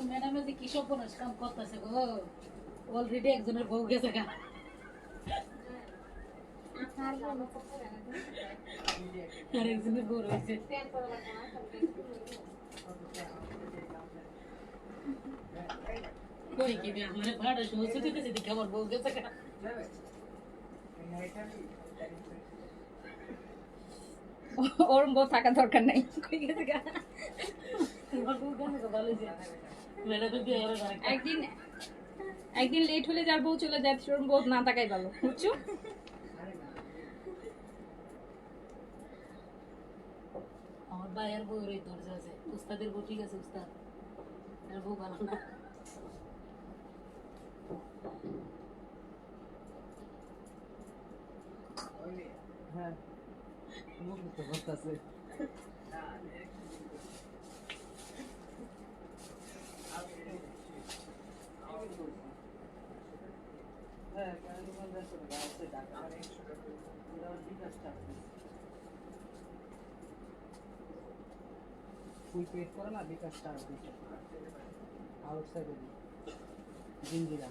ম্যাডামে যে কি সব কাম করতেছে গো, অলরেডি একজনের বউ গেছে গা। আর একজনের বউ রয়েছে। কই কি আমার ভাড়া শুনতে দিতেছে দেখে আমার বউ গেছে গা। ওর বউ থাকা দরকার নাই। কই গেছে গা আমার বউ গেছে গা, ভালো যে ম্যাডামে দিয়ে আর একদিন একদিন লেট হলে যার বউ চলে যায় ওর বউ না থাকাই ভালো, বুঝছো? আমার ভাইয়ের বউয়ের এই দরজা আছে, উস্তাদের বউ ঠিক আছে, উস্তাদ আর বউ ভালো না। হ্যাঁ মুখ তো বসতাছে হ্যাঁ কারণ মানে আছে টাকা মানে 100 টাকা পুরো বিকাশটা ফুল পেড করে না বিকাশটা আউটসাইডে জিঞ্জিরা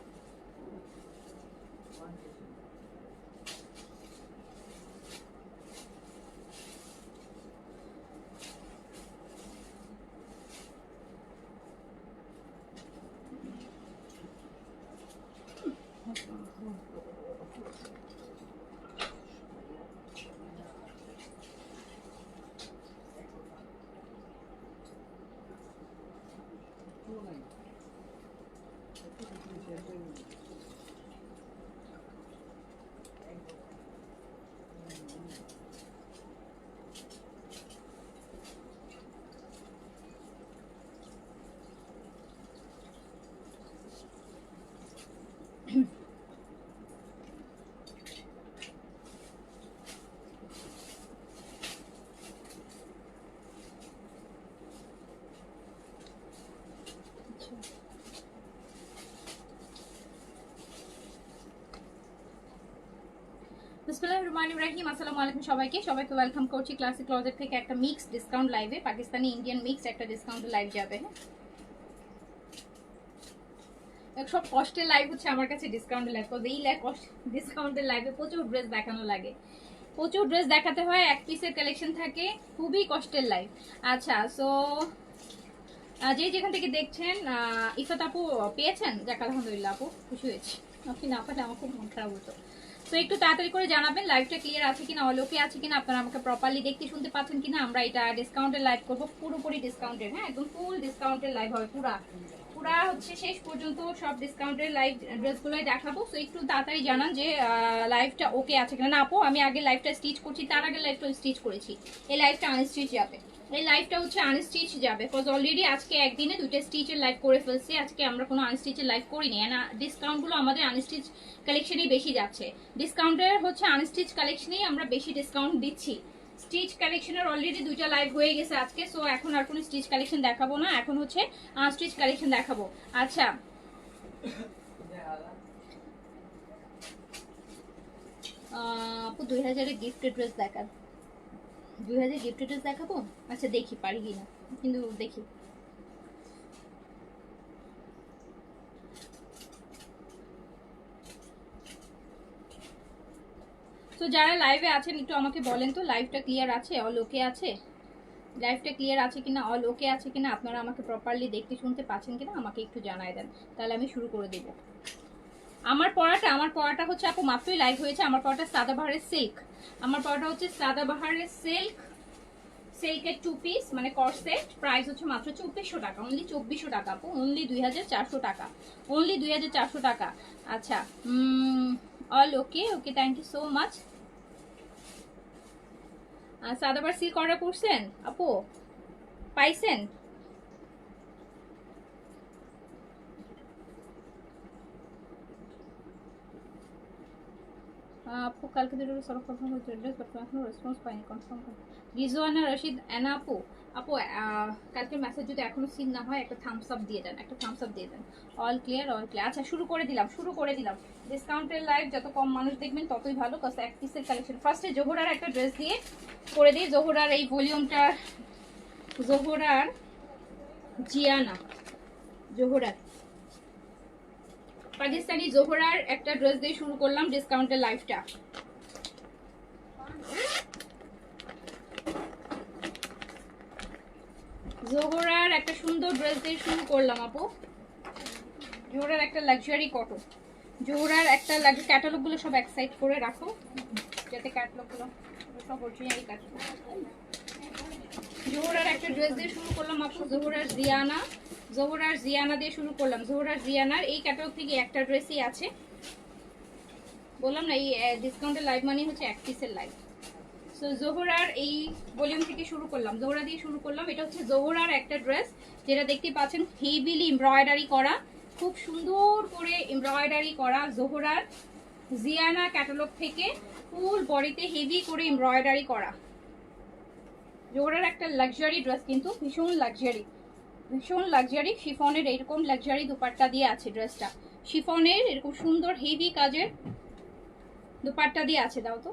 বিসমিল্লাহির রহমানির রহিম। আসসালামু আলাইকুম সবাইকে ওয়েলকাম করছি ক্লাসিক ক্লোজেট থেকে একটা মিক্স ডিসকাউন্ট লাইভে, পাকিস্তানি ইন্ডিয়ান মিক্স একটা ডিসকাউন্ট লাইভ যাবে। হ্যাঁ, সব কষ্টের লাইভ হচ্ছে আমার কাছে ডিসকাউন্টের লাইভ, এই ডিসকাউন্টের লাইভে প্রচুর ড্রেস দেখানো লাগে, প্রচুর ড্রেস দেখাতে হয়, এক পিসের কালেকশন থাকে, খুবই কষ্টের লাইভ। আচ্ছা, সো যেখান থেকে দেখছেন ইফাত আপু পেয়েছেন, যাক আলহামদুলিল্লাহ আপু খুশি হয়েছি, আপনি না পাঠালে আমার খুব মন খারাপ হতো। তো একটু তাড়াতাড়ি করে জানাবেন লাইভটা ক্লিয়ার আছে কিনা, অলোকে আছে কিনা, আপনারা আমাকে প্রপারলি দেখতে শুনতে পাচ্ছেন কিনা। আমরা এটা ডিসকাউন্টের লাইভ করবো, পুরোপুরি ডিসকাউন্টের, হ্যাঁ একদম ফুল ডিসকাউন্টের লাইভ হবে, পুরা হচ্ছে শেষ পর্যন্ত সব ডিসকাউন্টের লাইভ ড্রেসগুলোই দেখাবো। তো একটু তাড়াতাড়ি জানান যে লাইভটা ওকে আছে কিনা। না আপু আমি আগে লাইভটা স্টিচ করছি, তার আগে লাইভটা স্টিচ করেছি, এই লাইভটা আনস্টিচ যাবে, এই লাইভটা হচ্ছে আনস্টিচ যাবে, বিকজ অলরেডি আজকে একদিনে দুইটা স্টিচের লাইভ করে ফেলছি, আজকে আমরা কোনো আনস্টিচের লাইভ করিনি, না ডিসকাউন্টগুলো আমাদের আনস্টিচ কালেকশনই বেশি যাচ্ছে, ডিসকাউন্টের হচ্ছে আনস্টিচ কালেকশনেই আমরা বেশি ডিসকাউন্ট দিচ্ছি। স্টিচ কালেকশনের অলরেডি দুইটা লাইভ হয়ে গেছে আজকে, সো এখন আর কোনো স্টিচ কালেকশন দেখাবো না, এখন হচ্ছে আনস্টিচ কালেকশন দেখাবো। আচ্ছা আপু 2000-এর গিফটেড ড্রেস দেখান, 2000 গিফটেড ড্রেস দেখাবো। আচ্ছা দেখি পারি কিনা, কিন্তু দেখি। তো যারা লাইভে আছেন একটু আমাকে বলেন তো লাইভটা ক্লিয়ার আছে, অল ওকে আছে, লাইভটা ক্লিয়ার আছে কিনা, অল ওকে আছে কিনা, আপনারা আমাকে প্রপারলি দেখতে শুনতে পাচ্ছেন কিনা আমাকে একটু জানায় দেন, তাহলে আমি শুরু করে দেব। আমার পড়াটা হচ্ছে আপু মাত্রই লাইভ হয়েছে, আমার পড়াটা সাদাবাহারের সিল্ক, আমার পড়াটা হচ্ছে সাদাবাহারের সিল্কের 2 পিস মানে কর্সেট, প্রাইস হচ্ছে মাত্র 2400 টাকা, অনলি 2400 টাকা আপু, অনলি 2400 টাকা, অনলি 2400 টাকা। আচ্ছা all okay, okay thank you so much. সাদাবার সিল্ক অর্ডার করছেন আপু, পাইছেন? আপু কালকে দুটো সলভ কনফার্ম হয়েছে ড্রেস, বাট এখনো রেসপন্স পাইনি, কনফার্ম করুন। রিজওয়ানা রশিদ এনা আপু, কালকের মেসেজ যদি এখনো সিন না হয় একটা থামস আপ দিয়ে দেন, একটা থামস আপ দিয়ে দেন। All clear, all clear. আচ্ছা শুরু করে দিলাম ডিসকাউন্টের লাইভ, যত কম মানুষ দেখবেন ততই ভালো, কজ এক পিসের কালেকশন। ফার্স্টে জোহরার একটা ড্রেস দিয়ে করে দিই, জোহরার এই ভলিউমটা, জোহরার জোহরার, পাকিস্তানি জোহরার একটা ড্রেস দিয়ে শুরু করলাম ডিসকাউন্টের লাইফটা। জোহরার একটা সুন্দর ড্রেস দিয়ে শুরু করলাম আপু। জোহরার একটা লাক্সারি কটন, জোহরার একটা ক্যাটালগুলো সব এক সাইড করে রাখো, যাতে ক্যাটালগুলো সব অরিজিনাল ক্যাটালগ। জোহরার একটা ড্রেস দিয়ে শুরু করলাম আপু, জোহরার জিয়ানা, জোহরার জিয়ানা দিয়ে শুরু করলাম। জোহরার জিয়ানার এই ক্যাটালগ থেকে একটা ড্রেসই আছে, বললাম না এই ডিসকাউন্টের লাইভ মানে হচ্ছে এক পিসের লাইভ। সো জোহরার এই ভলিউম থেকে শুরু করলাম, জোহরা দিয়ে শুরু করলাম। এটা হচ্ছে জোহরার একটা ড্রেস, যেটা দেখতে পাচ্ছেন হেভিলি এমব্রয়ডারি করা, খুব সুন্দর করে এমব্রয়ডারি করা। জোহরার জিয়ানা ক্যাটালগ থেকে ফুল বডিতে হেভি করে এমব্রয়ডারি করা। জোহরার একটা লাক্সারি ড্রেস, কিন্তু ভীষণ লাক্সারি, ভীষণ লাক্সারি। শিফনের এরকম লাক্সারি দুপাট্টা দিয়ে আছে ড্রেসটা, শিফনের এরকম সুন্দর হেভি কাজের দুপাট্টা দিয়ে আছে। দাও তো,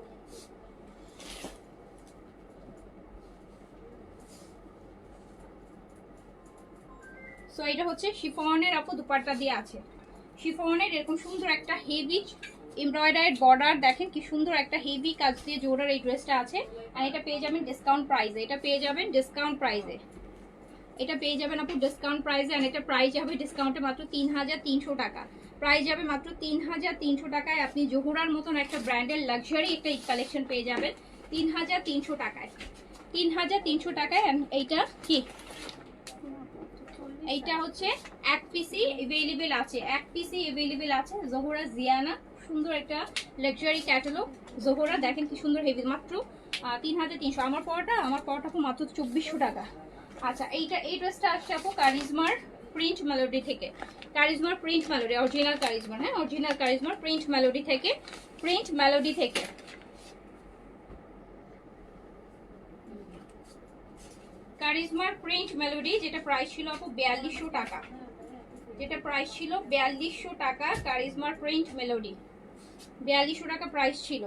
সো এটা হচ্ছে শিফনের আপু দুপাট্টা দিয়ে আছে। শিফনের এরকম সুন্দর একটা হেভি এমব্রয়ডারি বর্ডার, দেখেন কি সুন্দর একটা হেভি কাজ দিয়ে জোড়ার এই ড্রেসটা আছে। আর এটা পেয়ে যাবেন ডিসকাউন্ট প্রাইসে, এটা পেয়ে যাবেন ডিসকাউন্ট প্রাইসে, এটা পেয়ে যাবেন আপু ডিসকাউন্ট প্রাইসে। আর এটা প্রাইস যাবে ডিসকাউন্টে মাত্র 3300 টাকা, প্রাইস যাবে মাত্র 3300 টাকায়। আপনি জোহরার মতন একটা ব্র্যান্ডের লাক্সারি একটা কালেকশন পেয়ে যাবেন 3300 টাকায়, 3300 টাকায়। এইটা কি, এইটা হচ্ছে এক পিসি अवेलेबल আছে, এক পিসি अवेलेबल আছে। জোহরা জিয়ানা, সুন্দর একটা লাক্সারি ক্যাটালগ জোহরা, দেখেন কি সুন্দর হেভি, মাত্র 3300। আমার পরটা আপু মাত্র 2400 টাকা। আচ্ছা এইটা, এই ড্রেসটা আসছে আপু কারিজমার প্রিন্ট মেলোডি থেকে, কারিজমার প্রিন্ট মেলোডি, অরিজিনাল কারিজমার, হ্যাঁ অরিজিনাল কারিজমার প্রিন্ট মেলোডি থেকে, প্রিন্ট মেলোডি থেকে। কারিজমার প্রিন্ট মেলোডি, যেটা প্রাইস ছিল আপু 4200 টাকা, যেটা প্রাইস ছিল 4200 টাকা। কারিজমার প্রিন্ট মেলোডি 4200 টাকা প্রাইস ছিল।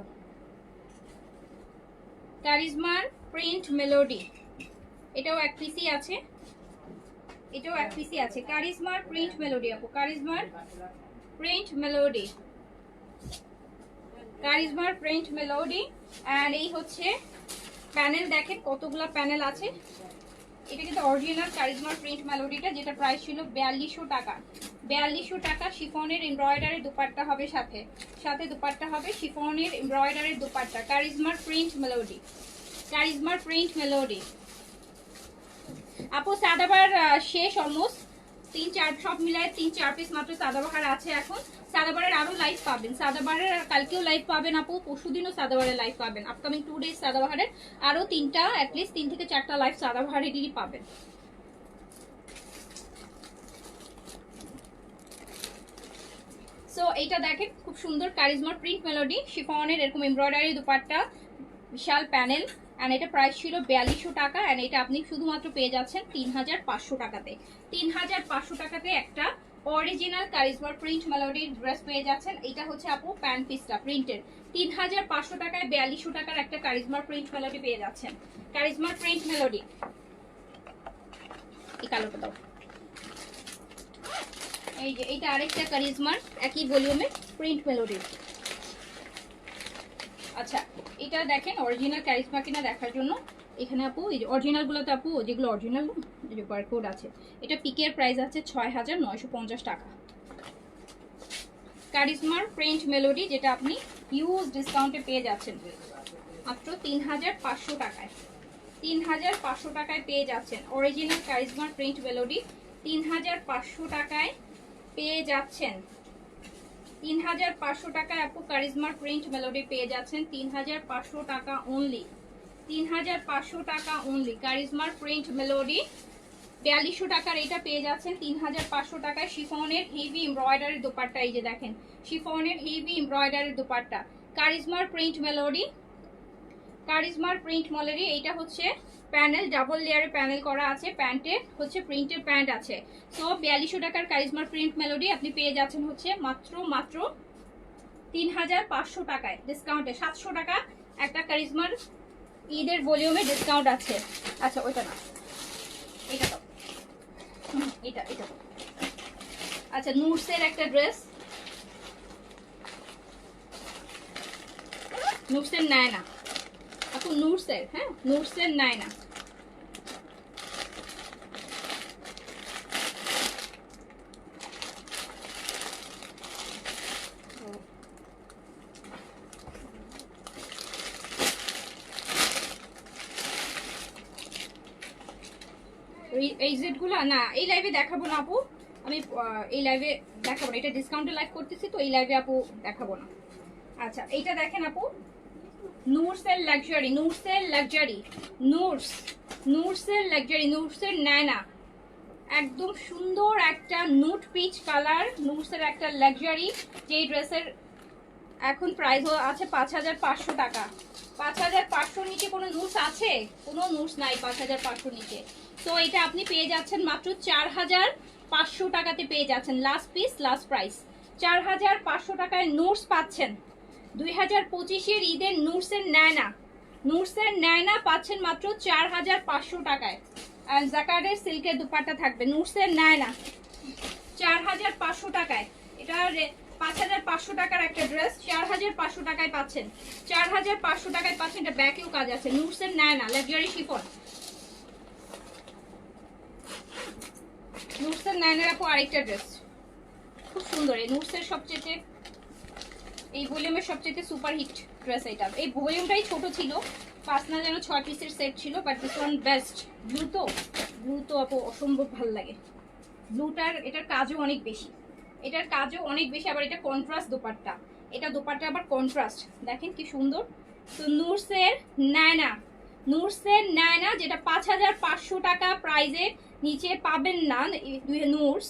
কারিজমার প্রিন্ট মেলোডি, এটাও এক পিসি আছে, এটাও এক পিসি আছে। কারিজমার প্রিন্ট মেলোডি আপু, কারিজমার প্রিন্ট মেলোডি, কারিজমার প্রিন্ট মেলোডি। এন্ড এই হচ্ছে প্যানেল, দেখেন কতগুলা প্যানেল আছে। এটা কিন্তু অরিজিনাল কারিজমার প্রিন্ট মেলোডিটা, যেটা প্রাইস ছিল 4200 টাকা, 4200 টাকা। শিফনের এমব্রয়ডারি দুপাট্টা হবে সাথে, সাথে দুপাট্টা হবে শিফনের এমব্রয়ডারি দুপাট্টা। কারিজমার প্রিন্ট মেলোডি, কারিজমার প্রিন্ট মেলোডি আপু। সাদাবার শেষ অলমোস্ট, 3-4 সব মিলায় 3-4 পিস মাত্র সাদাবাহার আছে এখন। সাদাবারের আরো লাইভ পাবেন, সাদাবারের কালকেও লাইভ পাবেন আপু, পরশুদিনও সাদাবারের লাইভ পাবেন। আপকামিং 2 ডেজ সাদাবাহারের আরো 3টা, অ্যাটলিস্ট 3 থেকে 4টা লাইভ সাদাবাহারেরই পাবেন। সো এইটা দেখেন খুব সুন্দর কারিজমার প্রিন্ট মেলোডি, শিফনের এরকম এমব্রয়ডারি দুপাট্টা, বিশাল প্যানেল। এন্ড এটা প্রাইস ছিল 4200 টাকা। এন্ড এটা আপনি শুধুমাত্র পেয়ে যাচ্ছেন 3500 টাকাতে, 3500 টাকাতে একটা অরিজিনাল কারিজমার প্রিন্ট মেলোডির ড্রেস পেয়ে যাচ্ছেন। এটা হচ্ছে আপু প্যান্ট পিসটা প্রিন্টের, 3500 টাকায় 4200 টাকার একটা কারিজমার প্রিন্ট মেলোডি পেয়ে যাচ্ছেন। কারিজমার প্রিন্ট মেলোডি, এই কালোটা দাও, এই যে এইটা আরেকটা কারিজমার একই ভলিউমে প্রিন্ট মেলোডি। আচ্ছা এটা দেখেন অরিজিনাল কারিজমা কিনা দেখার জন্য এখানে আপু, এই যে অরিজিনালগুলোতে আপু, যেগুলো অরিজিনাল এই যে বারকোড আছে, এটা পিকের প্রাইস আছে 6950 টাকা। কারিজমার প্রিন্ট মেলোডি, যেটা আপনি হিউজ ডিসকাউন্টে পেয়ে যাচ্ছেন মাত্র 3500 টাকায়, 3500 টাকায় পেয়ে যাচ্ছেন অরিজিনাল কারিজমার প্রিন্ট মেলোডি, 3500 টাকায় পেয়ে যাচ্ছেন। 3500 টাকায় আপু কারিজমার প্রিন্ট মেলোডি পেয়ে যাচ্ছেন, 3500 টাকা অনলি, 3500 টাকা অনলি। কারিজমার প্রিন্ট মেলোডি 4200 টাকার এটা পেয়ে যাচ্ছেন 3500 টাকায়। শিফনের হেভি এমব্রয়ডারি দোপাট্টা, এই যে দেখেন শিফনের হেভি এমব্রয়ডারি দোপাট্টা, কারিজমার প্রিন্ট মেলোডি, কারিজমার প্রিন্ট মেলোডি। এইটা হচ্ছে প্যানেল, ডাবল লেয়ারে প্যানেল করা আছে, প্যান্টে হচ্ছে প্রিন্টের প্যান্ট আছে। সো 4200 টাকার কারিজমার প্রিন্ট মেলোডি আপনি পেয়ে যাচ্ছেন হচ্ছে মাত্র 3500 টাকায় ডিসকাউন্টে। 700 টাকা একটা কারিজমার ঈদের ভলিউমে ডিসকাউন্ট আছে। আচ্ছা ওইটা না, এটা তো এটা এটা আচ্ছা নুটসের একটা ড্রেস, নুটসের নায়না আপু, নুটসের, হ্যাঁ নুটসের নায়না। এই জেড গুলো না এই লাইভে দেখাবো না আপু, আমি এই লাইভে দেখাবো না, এটা ডিসকাউন্টে লাইভ করতেছি তো এই লাইভে আপু দেখাবো না। আচ্ছা এইটা দেখেন আপু, নুটসের লাক্সারি, নুটসের লাক্সারি, নুটসের লাক্সারি, নুটসের নায়না, একদম সুন্দর একটা নুট পিচ কালার, নুটসের একটা লাক্সারি, যেই ড্রেসের এখন প্রাইস আছে 5500 টাকা। 5500 নিচে কোনো নুটস আছে? কোনো নুটস নাই 5500 নিচে। তো এটা আপনি পেয়ে যাচ্ছেন মাত্র 4500 টাকাতে পেয়ে যাচ্ছেন, লাস্ট পিস লাস্ট প্রাইস 4500 টাকায় নুটস পাচ্ছেন। 2025-এর ঈদের নুটসের নায়না, নুটসের নায়না পাচ্ছেন মাত্র 4500 টাকায়। আর জাকার্ডের সিল্কের দুপাট্টা থাকবে, নুটসের নায়না 4500 টাকায়। এটা 5500 টাকার একটা ড্রেস 4500 টাকায় পাচ্ছেন, 4500 টাকায় পাচ্ছেন। এটা ব্যাকেও কাজ আছে, নুটসের নায়না লাক্সারি শিফন, নুটসের নায়নার আপু আরেকটা ড্রেস খুব সুন্দর। এই নুটসের সবচেয়ে, এই ভলিউমের সবচেয়ে সুপার হিট ড্রেস এটা। এই ভলিউমটাই ছোট ছিল, 5 না যেন 6 পিসের সেট ছিল, but this one best. Blue তো আপু অসম্ভব ভালো লাগে, ব্লুটার এটার কাজও অনেক বেশি, এটার কাজও অনেক বেশি। আবার এটা কন্ট্রাস্ট দোপাট্টা, এটা দোপাট্টা আবার কন্ট্রাস্ট, দেখেন কি সুন্দর। তো নুটসের নায়না, নুটসের নায়না যেটা 5500 টাকা প্রাইজের নিচে পাবেন না নুটস,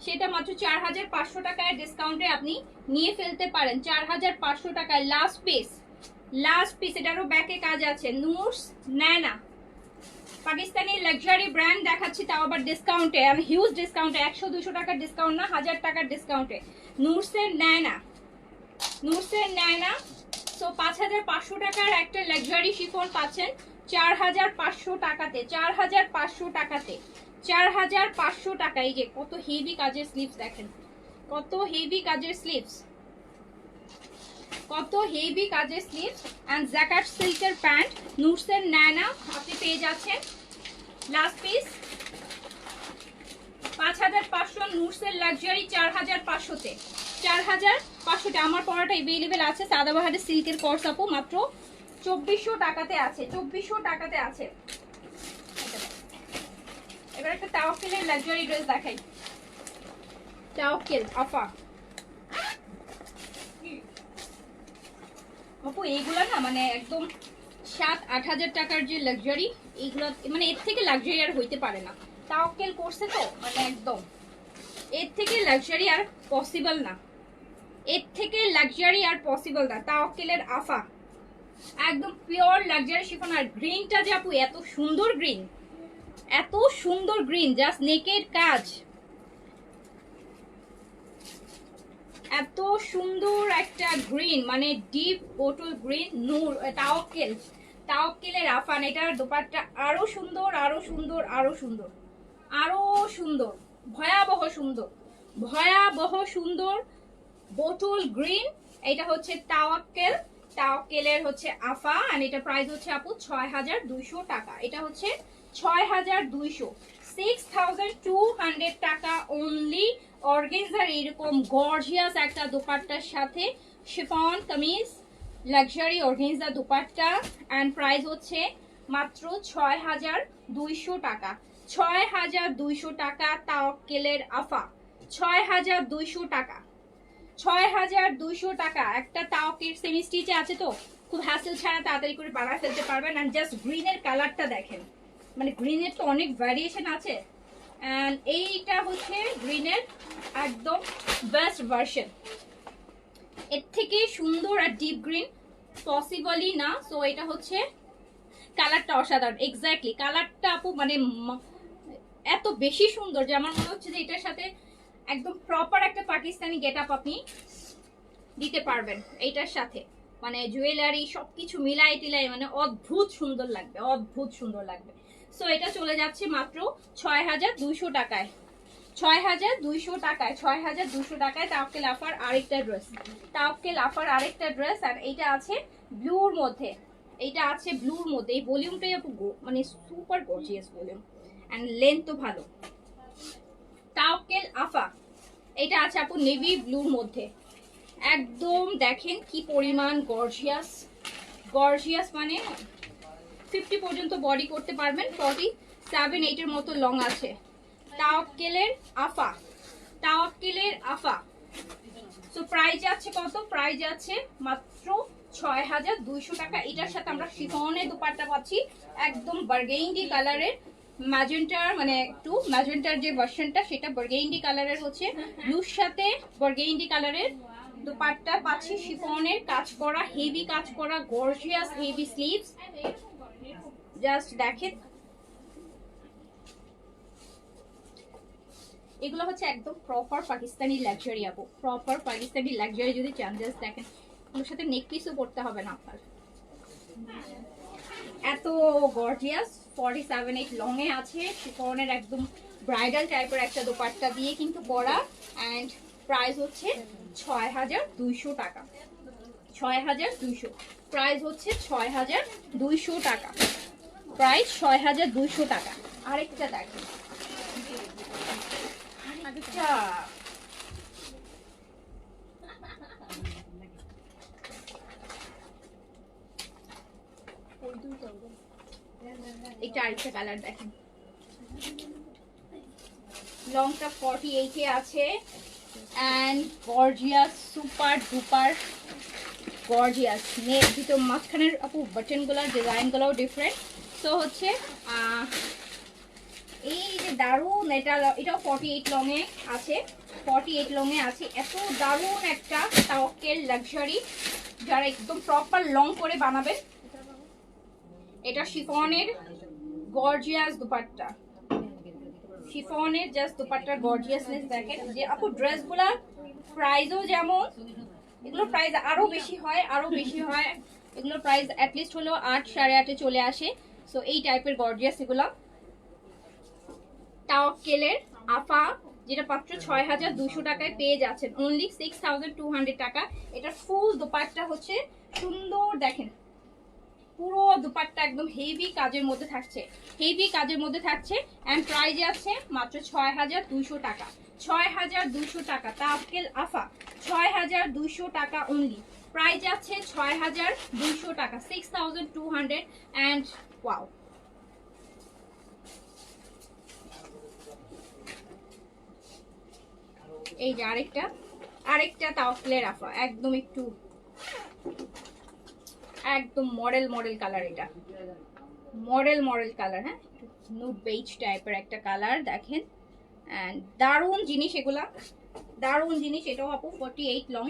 সেটা মাত্র 4500 টাকায় ডিসকাউন্টে আপনি নিয়ে ফেলতে পারেন। 4500 টাকায় লাস্ট পিস, লাস্ট পিস। এটারও ব্যাকে কাজ আছে, নুটস নায়না, পাকিস্তানি লাক্সারি ব্র্যান্ড দেখাচ্ছি, তাও আবার ডিসকাউন্টে, আমি হিউজ ডিসকাউন্টে, 100-200 টাকার ডিসকাউন্ট না, 1000 টাকার ডিসকাউন্টে। নুটসের নায়না, নুটসের নায়না। সো 5500 টাকার একটা লাক্সারি শিফন পাচ্ছেন 4500 টাকাতে, 4500 টাকাতে, 4500 টাকা। এই যে কত হেভি কাজের স্লিভস দেখেন, কত হেভি কাজের স্লিভস, কত হেভি কাজের স্লিভস এন্ড জ্যাকেট সিল্কের প্যান্ট, নুটসের নায়না আপনি পেয়ে যাচ্ছেন। লাস্ট পিস 5500, নুটসের লাক্সারি 4500-তে, 4500-তে। আমার পরাটা এভেলেবেল আছে, সাদাবাহারের সিল্কের কোর্স আপু মাত্র 2400 টাকাতে আছে, 2400 টাকাতে আছে। এবার একটা তাওয়াক্কেলের লাক্সারি ড্রেস দেখাই, তাওয়াক্কেল আফা আপু। এইগুলা না মানে একদম 7-8 হাজার টাকার যে লাক্সারি, এইগুলো মানে এর থেকে লাক্সারি আর হইতে পারে না। তাওয়াক্কেল করছে তো মানে একদম এর থেকে লাক্সারি আর পসিবল না, এর থেকে লাক্সারি আর পসিবল না। তাওয়াক্কেলের আফা একদম পিওর লাক্সারি শিফন। আর গ্রিনটা যে আপু এত সুন্দর গ্রিন, এত সুন্দর গ্রিন, জাস্ট নেকের কাজ, এত সুন্দর একটা গ্রিন, মানে ডিপ বোটল গ্রিন। নূর তাওয়াক্কেল, তাওয়াক্কেলের আফান। এটার দোপাট্টা আরো সুন্দর, আরো সুন্দর, আরো সুন্দর, আরো সুন্দর, ভয়াবহ সুন্দর, ভয়াবহ সুন্দর বোটল গ্রিন। এটা হচ্ছে তাওয়াক্কেল, তাওয়াক্কেলের হচ্ছে আফা। আর এটা প্রাইস হচ্ছে আপু 6200 টাকা। এটা হচ্ছে 6200, 6200 টাকা অনলি। অর্গেনজার এরকম গর্জিয়াস একটা দোপাট্টার সাথে chiffon kameez, luxury organza dupatta, and price হচ্ছে মাত্র 6200 টাকা। 6200 টাকা তাওয়াক্কেলের আফা, 6200 টাকা, 6200 টাকা। একটা তাওয়াক্কেল সেমি স্টিচে আছে তো খুব হ্যাসেল ছাড়া তাড়াতাড়ি করে বানায় ফেলতে পারবেন। আর জাস্ট গ্রিনের কালারটা দেখেন, মানে গ্রিনের তো অনেক ভ্যারিয়েশন আছে, এন্ড এইটা হচ্ছে গ্রিনের একদম বেস্ট ভার্সন। এর থেকে সুন্দর আর ডিপ গ্রিন পসিবলই না। সো এটা হচ্ছে কালারটা অসাধারণ, এক্স্যাক্টলি কালারটা আপু মানে এত বেশি সুন্দর যে আমার মনে হচ্ছে যে এটার সাথে একদম প্রপার একটা পাকিস্তানি গেট আপ আপনি দিতে পারবেন এইটার সাথে, মানে জুয়েলারি সবকিছু মিলাই টিলাই মানে অদ্ভুত সুন্দর লাগবে, অদ্ভুত সুন্দর লাগবে। সো এটা চলে যাচ্ছে মাত্র 6200 টাকায়, 6200 টাকায়, 6200 টাকায় তাওয়াক্কেল আফার আরেকটা ড্রেস, তাওয়াক্কেল আফার আরেকটা ড্রেস। আর এইটা আছে ব্লুর মধ্যে, এইটা আছে ব্লুর মধ্যে। এই ভলিউমটাই আপু মানে super gorgeous volume and length তো ভালো। তাওয়াক্কেল আফা এটা আছে আপু নেভি ব্লুর মধ্যে, একদম দেখেন কি পরিমাণ গর্জিয়াস, গর্জিয়াস মানে 50 পর্যন্ত বডি করতে পারবেন, 47-8 এর মতো লং আছে। তাওয়াক্কেলের আফা, তাওয়াক্কেলের আফা। সো প্রাইস আছে কত? প্রাইস আছে মাত্র 6200 টাকা। এটার সাথে আমরা শিফনের দুপাট্টা পাচ্ছি, একদম বার্গেন্ডি কালারের, ম্যাজেন্টার মানে একটু ম্যাজেন্টার যে ভার্সনটা সেটা বার্গেন্ডি কালারের হচ্ছে, ব্লুর সাথে বার্গেন্ডি কালারের দুপাট্টা পাচ্ছি, শিফনের কাজ করা, হেভি কাজ করা, গর্জিয়াস হেভি স্লিভস। জাস্ট দেখেন এগুলো হচ্ছে একদম প্রপার পাকিস্তানি লাক্সারি আপু, প্রপার পাকিস্তানি লাক্সারি যদি চান জাস্ট দেখেন, ওর সাথে নেক পিসও করতে হবে না আপনার। এত গর্জিয়াস 47-8 লং এ আছে, শিফনের একদম ব্রাইডাল টাইপের একটা দোপাট্টা দিয়ে কিন্তু করা। এন্ড প্রাইস হচ্ছে 6200 টাকা, 6200 প্রাইস হচ্ছে 6200 টাকা, প্রাইস 6200 টাকা। আরেকটা দেখেন, আরেকটা এটা আরেকটা কালার দেখেন, লংটা 48 এ আছে and gorgeous super duper gorgeous. Neck ভিতর মাঝখানের আপু বাটনগুলোর ডিজাইনগুলোও ডিফারেন্ট। তো হচ্ছে এই যে দারুন, এটাও 48 লং এ আছে, 48 লং এ আছে। এত দারুন একটা তাওয়াক্কেল লাক্সারি, যারা একদম প্রপার লং করে বানাবেন। এটা শিফনের গর্জিয়াস দুপাট্টা, শিফনের জাস্ট দুপাট্টার গর্জিয়াসনেস দেখেন। যে আপু ড্রেসগুলা প্রাইসও যেমন, এগুলো প্রাইস আরো বেশি হয়, আরো বেশি হয়, এগুলো প্রাইস অ্যাটলিস্ট হলো 8 8.5 চলে আসে। সো এই টাইপের গর্জিয়াস এগুলা। তাওয়াক্কেলের আফা যেটা মাত্র 6200 টাকায় পেয়ে যাচ্ছেন, অনলি 6200 টাকা। এটা ফুল দুপাট্টা হচ্ছে সুন্দর দেখেন, পুরো দুপাট্টা একদম হেভি কাজের মধ্যে থাকছে, হেভি কাজের মধ্যে থাকছে। এন্ড প্রাইস আছে মাত্র 6200 টাকা, 6200 টাকা। তাওয়াক্কেল আফা 6200 টাকা অনলি, প্রাইস আছে 6200 টাকা, 6200। এন্ড ওয়াও, এই যে আরেকটা, আরেকটা তাওয়াক্কেলের আফা, একদম একটু একদম মডেল মডেল কালার, এটা মডেল মডেল কালার, হ্যাঁ নুড বেজ টাইপের একটা কালার দেখেন। এন্ড দারুন জিনিস এগুলা, দারুন জিনিস। এটাও আপু 48 লং,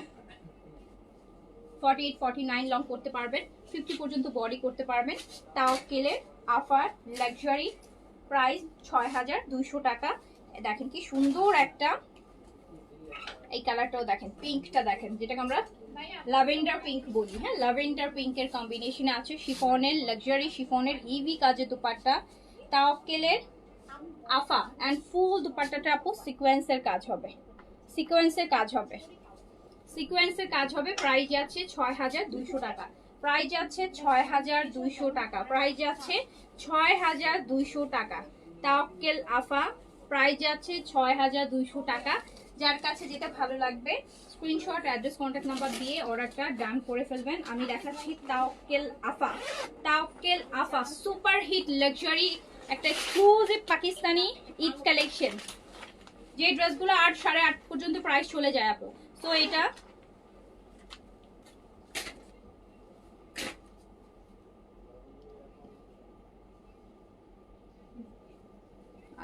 48-49 লং করতে পারবেন, 50 পর্যন্ত বডি করতে পারবেন। তাওয়াক্কেলের আফার লাক্সারি, প্রাইস 6200 টাকা। দেখেন কি সুন্দর একটা, এই কালারটাও দেখেন, পিঙ্কটা দেখেন, যেটাকে আমরা ল্যাভেন্ডার পিঙ্ক বলি, হ্যাঁ ল্যাভেন্ডার পিঙ্কের কম্বিনেশনে আছে। শিফনের লাক্সারি, শিফনের ইভি কাজের দুপাট্টা, তাওয়াক্কেলের আফা। এন্ড ফুল দুপাট্টাটা আপু সিকোয়েন্সের কাজ হবে, সিকোয়েন্সের কাজ হবে, সিকোয়েন্সের কাজ হবে। প্রাইস যাচ্ছে 6200 টাকা, প্রাইস যাচ্ছে 6200 টাকা, প্রাইস যাচ্ছে 6200 টাকা। তাওয়াক্কেল আফা প্রাইস যাচ্ছে 6200 টাকা। যার কাছে যেটা ভালো লাগবে স্ক্রিনশট, অ্যাড্রেস, কন্ট্যাক্ট নাম্বার দিয়ে অর্ডারটা ডান করে ফেলবেন। আমি দেখাচ্ছি তাওয়াক্কেল আফা, তাওয়াক্কেল আফা সুপার হিট লাক্সারি একটা এক্সক্লুসিভ পাকিস্তানি ঈদ কালেকশন, যে ড্রেসগুলো 8 8.5 পর্যন্ত প্রাইস চলে যায় আপু। সো এটা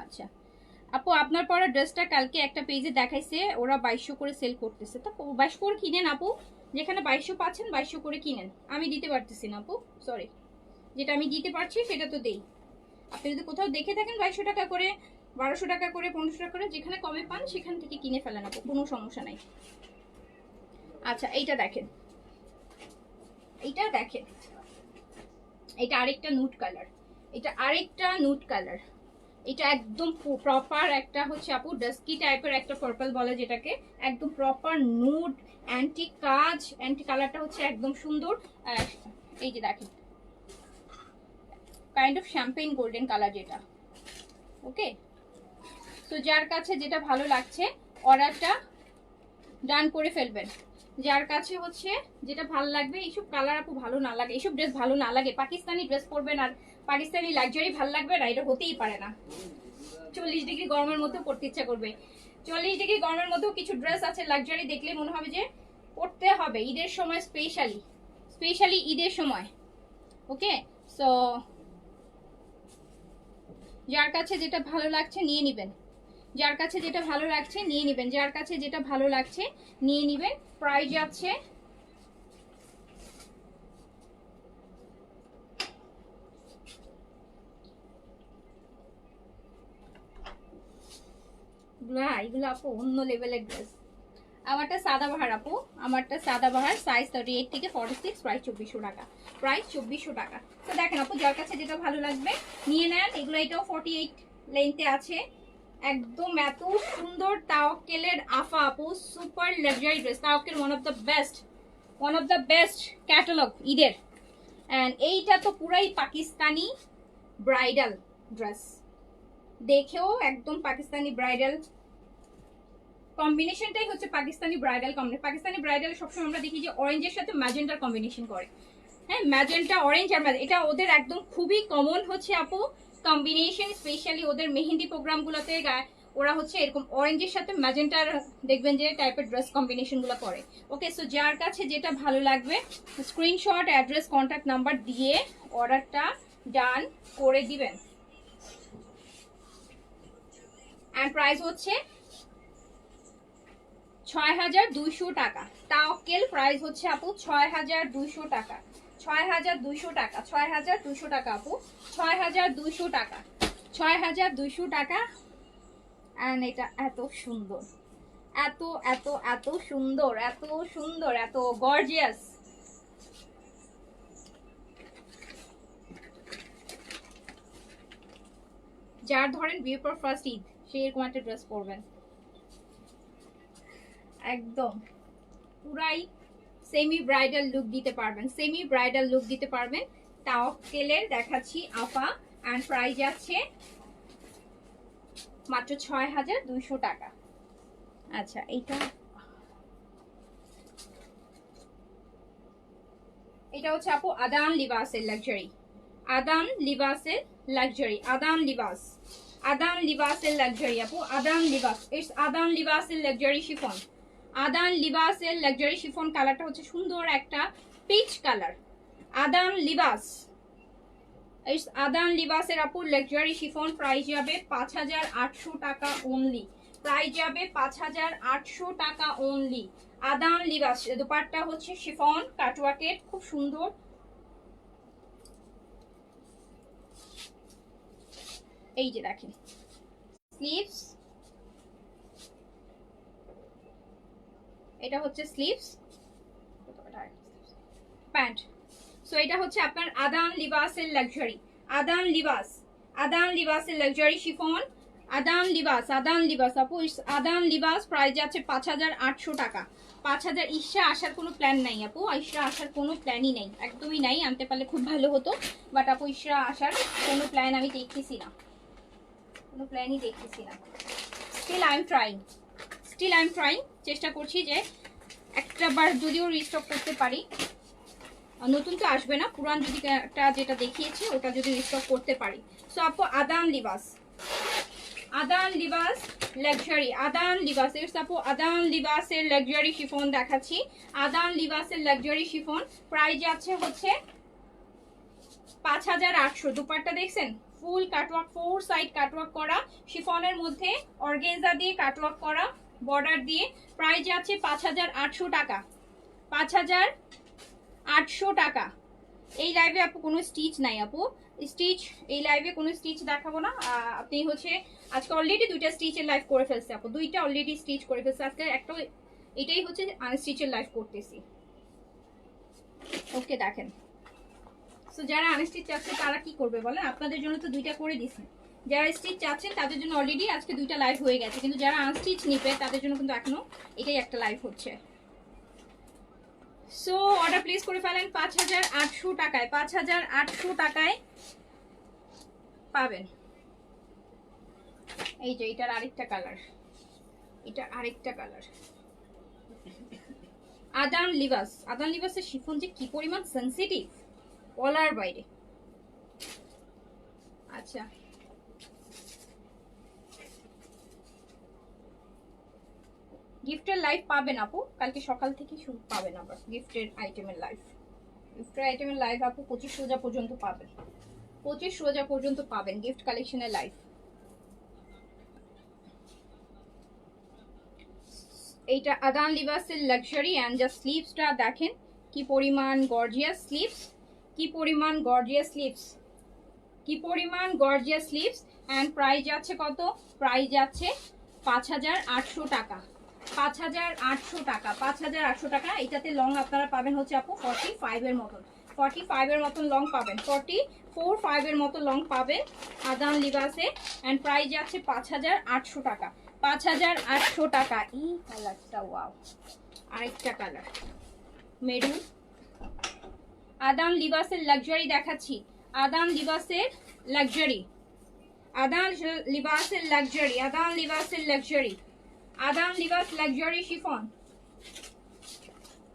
আচ্ছা আপু, আপনার পরা ড্রেসটা কালকে একটা পেজে দেখাইছে, ওরা 2200 করে সেল করতেছে। তো 2200 করে কিনেন আপু, যেখানে 2200 পাচ্ছেন 2200 করে কিনেন। আমি দিতে পারতেছি না আপু, সরি, যেটা আমি দিতে পারছি সেটা তো দেই। আপনি যদি কোথাও দেখে থাকেন 2200 টাকা করে, 1200 টাকা করে, 1500 টাকা করে, যেখানে কমে পান সেখান থেকে কিনে ফেলেন আপু, কোনো সমস্যা নাই। আচ্ছা এইটা দেখেন, এইটা দেখেন, এটা আরেকটা নুট কালার, এটা আরেকটা নুট কালার, এটা একদম প্রপার একটা হচ্ছে আপু ডাস্কি টাইপের একটা পার্পল বলে যেটাকে, একদম প্রপার নুড অ্যান্টি কাজ, অ্যান্টি কালারটা হচ্ছে একদম সুন্দর। এই যে দেখেন kind of Champagne golden colour যেটা। ওকে, তো যার কাছে যেটা ভালো লাগছে অর্ডারটা ডান করে ফেলবেন। যার কাছে হচ্ছে যেটা ভালো লাগবে, এইসব কালার আপু ভালো না লাগে, এইসব ড্রেস ভালো না লাগে, পাকিস্তানি ড্রেস পরবেন আর পাকিস্তানি লাক্সারি ভালো লাগবে না, এটা হতেই পারে না। 40 ডিগ্রি গরমের মধ্যেও পরতে ইচ্ছা করবে, 40 ডিগ্রি গরমের মধ্যেও কিছু ড্রেস আছে লাক্সারি দেখলে মনে হবে যে পরতে হবে ঈদের সময়, স্পেশালি ঈদের সময়। ওকে, সো যার কাছে যেটা ভালো লাগছে নিয়ে নিবেন, যার কাছে যেটা ভালো লাগছে নিয়ে নিবেন, যার কাছে যেটা ভালো লাগছে নিয়ে নিবেন। প্রাইস আছে এগুলো আপু অন্য লেভেলের ড্রেস। আমারটা সাদাবাহার আপু, আমারটা সাদাবাহার, সাইজ 38 থেকে 46, প্রাইস 2400 টাকা, প্রাইস 2400 টাকা। তো দেখেন আপু যার কাছে যেটা ভালো লাগবে নিয়ে নেন। এগুলো এটাও 48 লেন্থে আছে, একদম এত সুন্দর তাওয়াক্কেলের আফা আপু, super luxury dress. Tawakkal one of the best catalogue ঈদের। অ্যান্ড এইটা তো পুরাই পাকিস্তানি ব্রাইডাল ড্রেস, দেখেও একদম পাকিস্তানি ব্রাইডাল কম্বিনেশনটাই হচ্ছে Pakistani bridal combination. Pakistani bridal সবসময় আমরা দেখি যে অরেঞ্জের সাথে ম্যাজেন্টার কম্বিনেশন করে, হ্যাঁ ম্যাজেন্টা অরেঞ্জ আর এটা ওদের একদম খুবই কমন হচ্ছে আপু কম্বিনেশন। স্পেশালি ওদের মেহেন্দি প্রোগ্রামগুলোতে ওরা হচ্ছে এরকম অরেঞ্জের সাথে ম্যাজেন্টার দেখবেন যে টাইপের ড্রেস কম্বিনেশনগুলো করে। ওকে, সো যার কাছে যেটা ভালো লাগবে স্ক্রিনশট, অ্যাড্রেস, কন্ট্যাক্ট নাম্বার দিয়ে অর্ডারটা ডান করে দিবেন। অ্যান্ড প্রাইস হচ্ছে 6200 টাকা। তাওয়াক্কেল প্রাইস হচ্ছে আপু 6200 টাকা, 6200 টাকা, 6200 টাকা আপু, 6200 টাকা, 6200 টাকা। অ্যান্ড এটা এত সুন্দর, এত এত এত সুন্দর, এত সুন্দর, এত গর্জিয়াস। যার ধরেন বিফোর ফার্স্ট ঈদ সে এরকম একটা ড্রেস পরবেন, একদম পুরাই সেমি ব্রাইডাল লুক দিতে পারবেন, সেমি ব্রাইডাল লুক দিতে পারবেন। তাওয়াক্কেলের দেখাচ্ছি আফা, অ্যান্ড প্রাইস যাচ্ছে মাত্র 6200 টাকা। আচ্ছা, এটা হচ্ছে আপু আদান লিবাসের লাক্সারি, আদান লিবাসের লাক্সারি, আদান লিবাসের লাক্সারি আপু, আদান লিবাস, ইটস আদান লিবাসের লাক্সারি শিফন, আদান লিবাসের লাক্সারি শিফন। কালারটা হচ্ছে সুন্দর একটা পিচ কালার। আদান লিবাস, ইটস আদান লিবাসের আপু লাক্সারি শিফন। প্রাইস যাবে 5800 টাকা অনলি, প্রাইস যাবে 5800 টাকা অনলি। আদান লিবাস, দোপাট্টা হচ্ছে শিফন কাটওয়ার্কের, খুব সুন্দর। এই যে দেখেন স্লিভস, এটা হচ্ছে স্লিভস, প্যান্ট। সো এটা হচ্ছে আপনার আদান লিবাসের লাক্সারি, আদান লিবাসের লাক্সারি শিফন, আদান লিবাস আপু, আদান লিবাস। প্রাইস যাচ্ছে 5800 টাকা, 5000। ইশরা আসার কোনো প্ল্যান নাই আপু, ইশরা আসার কোনো প্ল্যানই নেই, একদমই নাই। আনতে পারলে খুব ভালো হতো, বাট আপু ইশরা আসার কোনো প্ল্যান আমি দেখতেছি না, কোনো প্ল্যানই দেখতেছি না। স্টিল আই এম ট্রাইং, চেষ্টা করছি যে একটা বার যদিও রিস্টক করতে পারি। নতুন তো আসবে না, পুরান যদি একটা যেটা দেখিয়েছি ওটা যদি রিস্টক করতে পারি। সো আপু আদান লিবাস লাক্সারি, আদান লিবাস, আপু আদান লিবাসের লাক্সারি শিফন দেখাচ্ছি, আদান লিবাসের লাক্সারি শিফন। প্রাইস আছে হচ্ছে 5800। দুপাট্টা দেখছেন ফুল কাটওয়ার্ক, 4 সাইড কাটওয়ার্ক করা, শিফনের মধ্যে অর্গানজা দিয়ে কাটওয়ার্ক করা, বর্ডার দিয়ে। প্রাইস আছে 5800 টাকা, 5800 টাকা। এই লাইভে আপু কোনো স্টিচ নাই আপু, স্টিচ এই লাইভে কোনো স্টিচ দেখাবো না। আপনি হচ্ছে আজকে অলরেডি 2টা স্টিচের লাইভ করে ফেলছে আপু, 2টা অলরেডি স্টিচ করে ফেলছে আজকে, একটা এটাই হচ্ছে আনস্টিচের লাইভ করতেছি। ওকে, দেখেন। সো যারা আনস্টিচ চাচ্ছে তারা কি করবে বলেন, আপনাদের জন্য তো 2টা করে দিছি, যারা স্টিচ চাচ্ছেন তাদের জন্য অলরেডি আজকে 2টা লাইভ হয়ে গেছে, কিন্তু যারা আনস্টিচ নিবে তাদের জন্য কিন্তু এখনো এটাই একটা লাইভ হচ্ছে। সো অর্ডার প্লেস করে ফেলেন 5800 টাকায়, 5800 টাকায় পাবেন। এই যে এটার আরেকটা কালার, এটা আরেকটা কালার আদান লিবাস। আদান লিবাসের শিফন যে কি পরিমাণ সেনসিটিভ বলার বাইরে। আচ্ছা গিফটের লাইভ পাবেন আপু, কালকে সকাল থেকে শুরু পাবেন আবার গিফটের আইটেমের লাইভ। গিফটের আইটেমের লাইভ আপু 25 রোজা পর্যন্ত পাবেন, 25 রোজা পর্যন্ত পাবেন গিফট কালেকশনের লাইভ। এইটা আদান লিবাসের লাক্সারি অ্যান্ড জাস্ট স্লিভসটা দেখেন কি পরিমাণ গর্জিয়াস স্লিভস, কি পরিমাণ গর্জিয়াস স্লিভস, কি পরিমাণ গর্জিয়াস স্লিভস। অ্যান্ড প্রাইস যাচ্ছে কত? প্রাইস যাচ্ছে 5800 টাকা, 5800 টাকা, 5800 টাকা। এটাতে লং আপনারা পাবেন হচ্ছে আপু 45 এর মতন, 45 এর মতন লং পাবেন, 44-45 এর মতো লং পাবেন আদান লিবাসে। অ্যান্ড প্রাইস যাচ্ছে 5800 টাকা, 5800 টাকা। এই কালারটা ওয়াও, আরেকটা কালার মেরুন। আদান লিবাসের লাক্সারি দেখাচ্ছি, আদান লিবাসের লাক্সারি, আদান লিবাসের লাক্সারি, আদান লিবাসের লাক্সারি, আদান লিবাস লাক্সারি শিফন।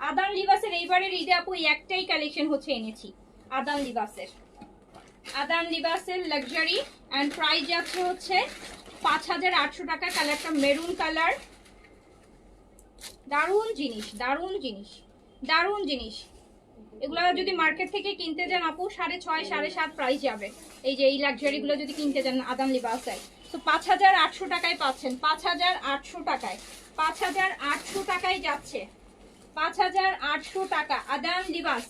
আদান লিবাসের এইবারের ঈদে আপু একটাই কালেকশন হচ্ছে এনেছি আদান লিবাসের, আদান লিবাসের লাক্সারি। অ্যান্ড প্রাইস যাচ্ছে হচ্ছে 5800 টাকা। কালারটা মেরুন কালার, দারুণ জিনিস, দারুণ জিনিস, দারুণ জিনিস। এগুলো যদি মার্কেট থেকে কিনতে যান আপু 6.5 7.5 প্রাইস যাবে। এই যে এই লাক্সারিগুলো যদি কিনতে যান আদান লিবাসে, তো 5800 টাকায় পাচ্ছেন, 5800 টাকায়, 5800 টাকায় যাচ্ছে, 5800 টাকা আদান লিবাস,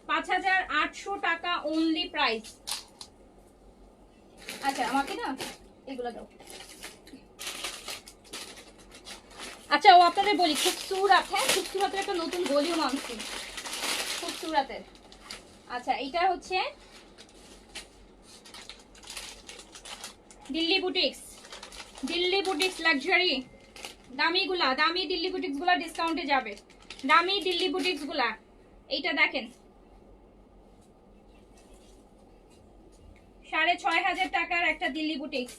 5800 টাকা অনলি প্রাইস। আচ্ছা আমাকে না এগুলো দাও। আচ্ছা ও আপনাদের বলি, খুবসুরত, হ্যাঁ খুবসুরতের একটা নতুন ভলিউম আনছি খুবসুরতের। আচ্ছা এইটা হচ্ছে Delhi boutiques, Delhi boutiques luxury, দামিগুলা, দামি দিল্লি বুটিক্স গুলা ডিসকাউন্টে যাবে, দামি দিল্লি বুটিক্স গুলা। এইটা দেখেন 6500 টাকার একটা দিল্লি বুটিক্স,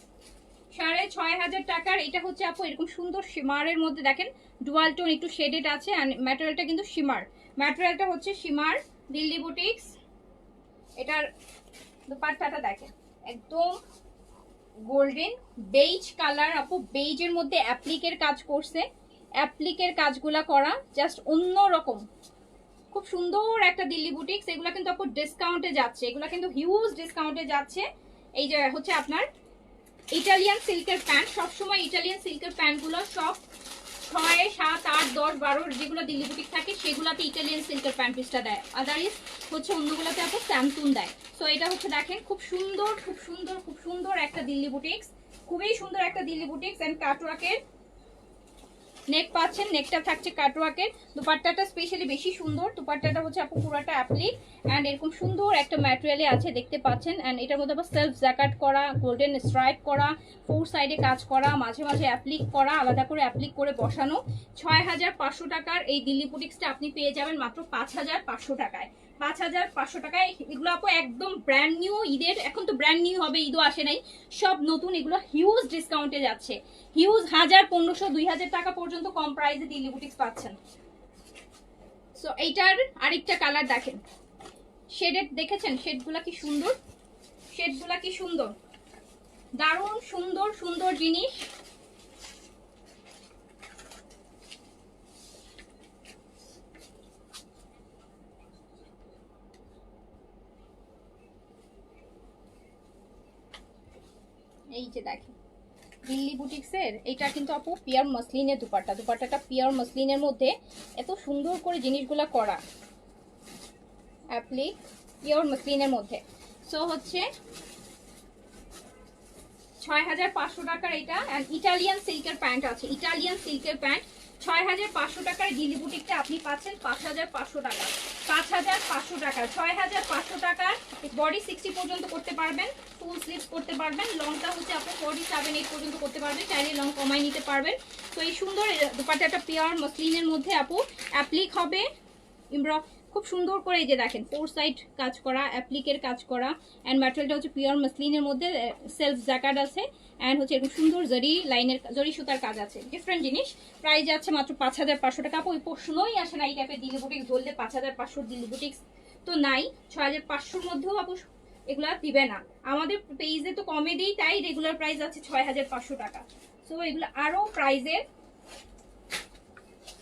6500 টাকার। এটা হচ্ছে আপু এরকম সুন্দর শিমারের মধ্যে দেখেন ডুয়াল টোন একটু শেডেড আছে, আর ম্যাটেরিয়ালটা কিন্তু শিমার, ম্যাটেরিয়ালটা হচ্ছে শিমার দিল্লি বুটিক্স। এটার দুপাট্টাটা দেখেন একদম গোল্ডেন বেজ কালার আপু, বেজের মধ্যে অ্যাপ্লিকের কাজ করছে, অ্যাপ্লিকের কাজগুলা করা জাস্ট অন্য রকম, খুব সুন্দর একটা দিল্লি বুটিক্স। এগুলা কিন্তু আপু ডিসকাউন্টে যাচ্ছে, এগুলা কিন্তু হিউজ ডিসকাউন্টে যাচ্ছে। এই যে হচ্ছে আপনার ইটালিয়ান সিল্কের প্যান্ট, সবসময় ইটালিয়ান সিল্কের প্যান্টগুলো সব 6, 7, 8, 10, 12 যেগুলো দিল্লি বুটিক থাকে সেগুলোতে ইটালিয়ান সিল্কের প্যান্ট পিসটা দেয়, আদারওয়াইজ হচ্ছে অন্যগুলোতে আপু স্যামসুন দেয়। সো এটা হচ্ছে দেখেন খুব সুন্দর, খুব সুন্দর, খুব সুন্দর একটা দিল্লি বুটিক্স, খুবই সুন্দর একটা দিল্লি বুটিক্স। এন্ড কাটওয়ার্কের নেক পাচ্ছেন, নেকটা থাকছে কাটওয়ার্কের। দুপাট্টাটা স্পেশালি বেশি সুন্দর, দুপাট্টাটা হচ্ছে আপু পুরোটা অ্যাপ্লিক অ্যান্ড এরকম সুন্দর একটা ম্যাটেরিয়ালে আছে দেখতে পাচ্ছেন। অ্যান্ড এটার মধ্যে আবার সেলফ জ্যাকাট করা, গোল্ডেন স্ট্রাইপ করা, 4 সাইডে কাজ করা, মাঝে মাঝে অ্যাপ্লিক করা, আলাদা করে অ্যাপ্লিক করে বসানো। 6500 টাকার এই দিল্লি বুটিক্সটা আপনি পেয়ে যাবেন মাত্র 5500 টাকায়, 5500 টাকায়। এগুলো আপু একদম ব্র্যান্ড নিউ, ঈদের এখন তো ব্র্যান্ড নিউ হবে, ঈদও আসে নাই, সব নতুন। এগুলো হিউজ ডিসকাউন্টে যাচ্ছে, হিউজ 1000, 1500, 2000 টাকা পর্যন্ত কম প্রাইসে দিল্লি বুটিক্স পাচ্ছেন। সো এইটার আরেকটা কালার দেখেন, শেডেড দেখেছেন, শেডগুলা কি সুন্দর, শেডগুলা কি সুন্দর, দারুণ সুন্দর সুন্দর জিনিস। এই যে দেখেন দিল্লি বুটিক্সের এটা কিন্তু আপু পিওর মসলিনের দুপাট্টা, দুপাট্টাটা পিওর মসলিনের মধ্যে এত সুন্দর করে জিনিসগুলা করা, অ্যাপ্লিক পিওর মসলিনের মধ্যে। সো হচ্ছে 6500 টাকার এটা। অ্যান্ড ইটালিয়ান সিল্কের প্যান্ট আছে, ইটালিয়ান সিল্কের প্যান্ট 6500 টাকার দিল্লি বুটিকটা আপনি পাচ্ছেন 5500 টাকা, 5,500 টাকা, 6,500 টাকার বডি 60 পর্যন্ত করতে পারবেন, ফুল স্লিভস করতে পারবেন, লংটা হচ্ছে আপনি 47-8 পর্যন্ত করতে পারবেন, চাইলে লং কমাই নিতে পারবেন। তো এই সুন্দর দুপাট্টাটা পিওর মসলিনের মধ্যে আপু অ্যাপ্লিক হবে খুব সুন্দর করে, এই যে দেখেন 4 সাইড কাজ করা, অ্যাপ্লিকের কাজ করা, অ্যান্ড ম্যাটেরিয়ালটা হচ্ছে পিওর মসলিনের মধ্যে, সেলফ জ্যাকার্ড আছে, অ্যান্ড হচ্ছে এরকম সুন্দর জরি সুতার কাজ আছে, ডিফারেন্ট জিনিস। প্রাইস যাচ্ছে মাত্র 5,500 টাকা। আপু ওই প্রশ্নই আসে না এই টাইপের দিল্লি বুটিক্স ধরলে 5,500 দিল্লি বুটিক্স তো নাই, 6,500-র মধ্যেও আপু এগুলা দিবে না। আমাদের পেজে তো কমে দিই, তাই রেগুলার প্রাইস আছে 6,500 টাকা। সো এগুলো আরো প্রাইজের,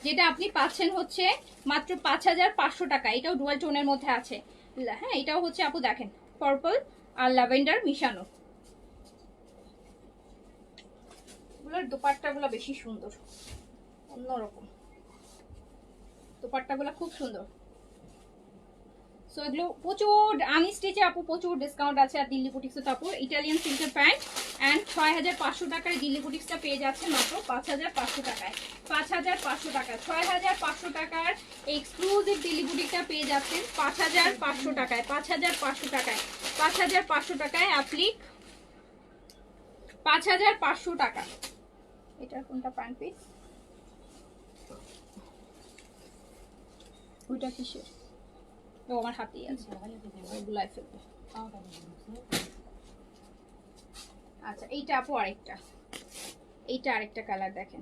যেটা আপনি পাচ্ছেন হচ্ছে মাত্র 5,500 টাকা। এটাও ডুয়াল টোনের মধ্যে আছে, হ্যাঁ এটাও হচ্ছে আপু দেখেন পার্পল আর ল্যাভেন্ডার মিশানো। এগুলোর দোপাট্টাগুলো বেশি সুন্দর, অন্যরকম দোপাট্টাগুলো খুব সুন্দর। সো এগুলো প্রচুর আনস্টিচে আপু প্রচুর ডিসকাউন্ট আছে। আর দিল্লি বুটিক্সে তো আপু ইটালিয়ান সিল্কের প্যান্ট অ্যান্ড 6,500 টাকার দিল্লি বুটিক্সটা পেয়ে যাচ্ছে মাত্র 5,500 টাকায়। 5,500 টাকা, 6,500 টাকার এক্সক্লুসিভ দিল্লি বুটিকটা পেয়ে যাচ্ছেন 5,500 টাকায়। 5,500 টাকায়, 5,500 টাকায় অ্যাপ্লিক, 5,500 টাকা। এটার কোনটা প্যান্ট পিস, ওইটা কিসের? ও আমার হাতেই আছে, ওগুলাই ফেলবো। আচ্ছা এইটা আপু আরেকটা, এইটা আরেকটা কালার দেখেন,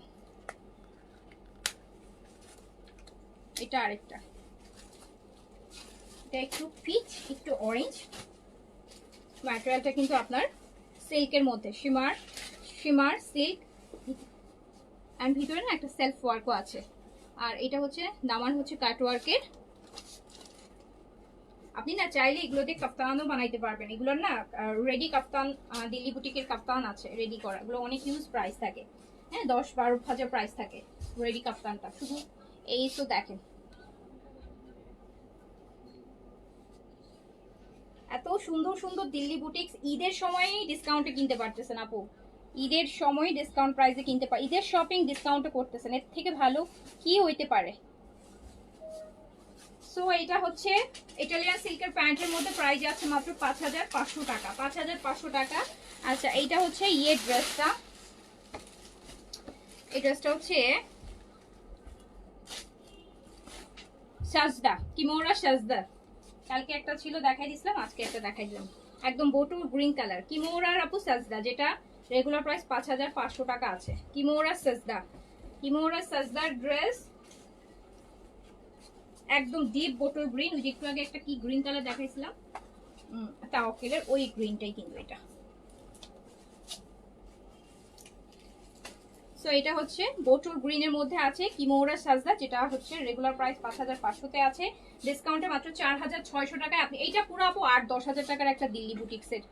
এটা আরেকটা, এটা একটু পিচ একটু অরেঞ্জ, ম্যাটেরিয়ালটা কিন্তু আপনার সিল্কের মধ্যে, শিমার সিল্ক, এন্ড ভিতরে না একটা সেলফ ওয়ার্কও আছে। আর এটা হচ্ছে দামান হচ্ছে কাট ওয়ার্কের। আপনি না চাইলে এগুলো দিয়ে কাপ্তানও বানাইতে পারবেন। এগুলোর না রেডি কাপ্তান, দিল্লি বুটিকের কাপ্তান আছে রেডি করা, এগুলো অনেক হিউজ প্রাইস থাকে, হ্যাঁ 10-12 হাজার প্রাইস থাকে রেডি কাপ্তানটা। শুধু এই তো দেখেন এত সুন্দর সুন্দর দিল্লি বুটিক্স ঈদের সময়ই ডিসকাউন্টে কিনতে পারতেছেন আপু, ঈদের সময় ডিসকাউন্ট প্রাইসে কিনতে পারে, ঈদের শপিং ডিসকাউন্টে করতেছেন, এর থেকে ভালো কি হইতে পারে। সো এটা হচ্ছে ইটালিয়ান সিল্কের প্যান্টের মধ্যে প্রাইস আছে মাত্র 5,500 টাকা, 5,500 টাকা। আচ্ছা এইটা হচ্ছে ড্রেসটা, এই ড্রেসটা হচ্ছে সাজদা, কিমোরা সাজদা। কালকে একটা ছিল দেখাই দিছিলাম, আজকে একটা দেখাই দিলাম, একদম বটু গ্রিন কালার কিমোরার আপু সাজদা, যেটা রেগুলার প্রাইস 5,500 টাকা আছে। কিমোরা সাজদার ড্রেস একদম ডিপ বোটল গ্রিন, ওই যে একটু আগে একটা কি গ্রিন কালার দেখাইছিলাম তাওয়াক্কেলের ওই গ্রিনটাই কিন্তু এটা। সো এটা হচ্ছে বোটল গ্রিনের মধ্যে আছে কিমোরা সাজদা, যেটা হচ্ছে রেগুলার প্রাইস 5,500 তে আছে, ডিসকাউন্টে মাত্র 4,600 টাকায় আপনি এইটা পুরো আপু 8-10 হাজার টাকার একটা দিল্লি বুটিক্সের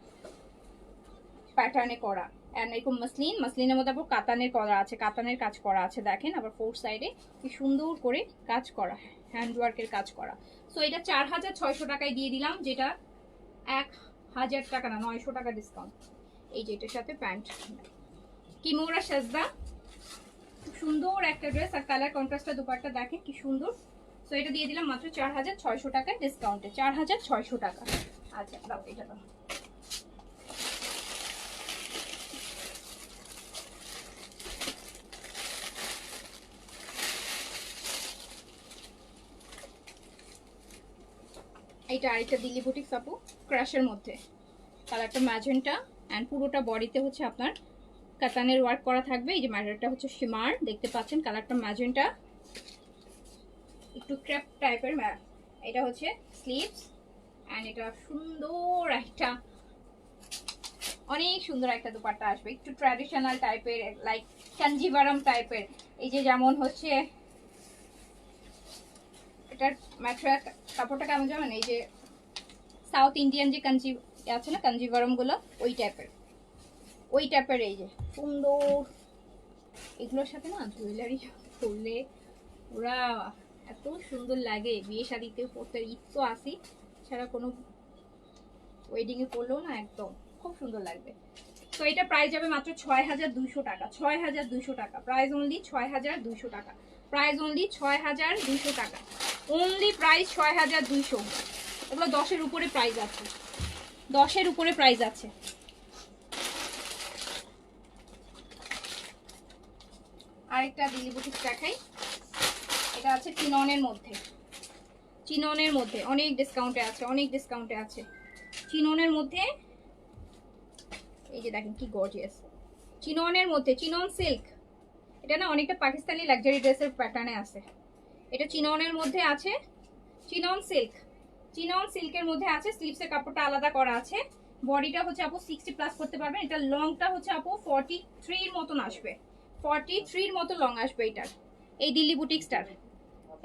প্যাটার্নে করা। এরকম মসলিনের মধ্যে আবার কাতানের করা আছে, কাতানের কাজ করা আছে দেখেন, আবার 4 সাইডে কি সুন্দর করে কাজ করা, হ্যান্ডওয়ার্কের কাজ করা। সো এটা 4,600 টাকায় দিয়ে দিলাম, যেটা 1,000 টাকা না 900 টাকা ডিসকাউন্ট। এই যে এটার সাথে প্যান্ট কিমোরা সাজদা, খুব সুন্দর একটা ড্রেস, আর কালার কন্ট্রাস্টটা দুপাট্টা দেখেন কি সুন্দর। সো এটা দিয়ে দিলাম মাত্র 4,600 টাকায় ডিসকাউন্টে, 4,600 টাকা। আচ্ছা দাও এটা দাও, এইটা আরেকটা দিল্লি বুটিক্স আপু ক্রাশের মধ্যে, কালারটা ম্যাজেন্টা, অ্যান্ড পুরোটা বডিতে হচ্ছে আপনার কাতানের ওয়ার্ক করা থাকবে। এই যে ম্যাটেরিয়ালটা হচ্ছে শিমার, দেখতে পাচ্ছেন কালারটা ম্যাজেন্টা, একটু ক্রেপ টাইপের। এটা হচ্ছে স্লিভস, অ্যান্ড এটা সুন্দর একটা অনেক সুন্দর একটা দুপাট্টা আসবে, একটু ট্র্যাডিশনাল টাইপের, লাইক কাঞ্জিভারাম টাইপের। এই যে যেমন হচ্ছে এটার ম্যাটেরিয়াল কাপড়টা কেমন জানেন, এই যে সাউথ ইন্ডিয়ান যে কাঞ্জি আছে না কাঞ্জিভারম গুলো, ওই টাইপের এই যে সুন্দর। এগুলোর সাথে না জুয়েলারি পরলে ওরা এত সুন্দর লাগে, বিয়ে শাদিতে পরতে, ঈদ তো আসি ছাড়া কোনো ওয়েডিং এ পরলেও না একদম খুব সুন্দর লাগবে। তো এটা প্রাইস যাবে মাত্র 6200 টাকা, 6200 টাকা, প্রাইস অনলি 6200 টাকা, প্রাইস অনলি 6200 টাকা, অনলি প্রাইস 6200। এগুলো 10-এর উপরে প্রাইস আছে, 10-এর উপরে প্রাইস আছে। আরেকটা দিল্লি বুটিক দেখাই, এটা আছে চিননের মধ্যে, চিননের মধ্যে অনেক ডিসকাউন্টে আছে, অনেক ডিসকাউন্টে আছে চিননের মধ্যে। এই যে দেখেন কি গর্জিয়াস, চিননের মধ্যে, চিনন সিল্ক। এটা না অনেকটা পাকিস্তানি লাক্সারি ড্রেসের প্যাটার্নে আছে। এটা চিননের মধ্যে আছে, চিনন সিল্ক, চিনন সিল্কের মধ্যে আছে। স্লিভসের কাপড়টা আলাদা করা আছে। বডিটা হচ্ছে আপু 60 প্লাস করতে পারবেন। এটা লংটা হচ্ছে আপু 43 এর মতন আসবে, 43 এর মতো লং আসবে এটার, এই দিল্লি বুটিক্সটার।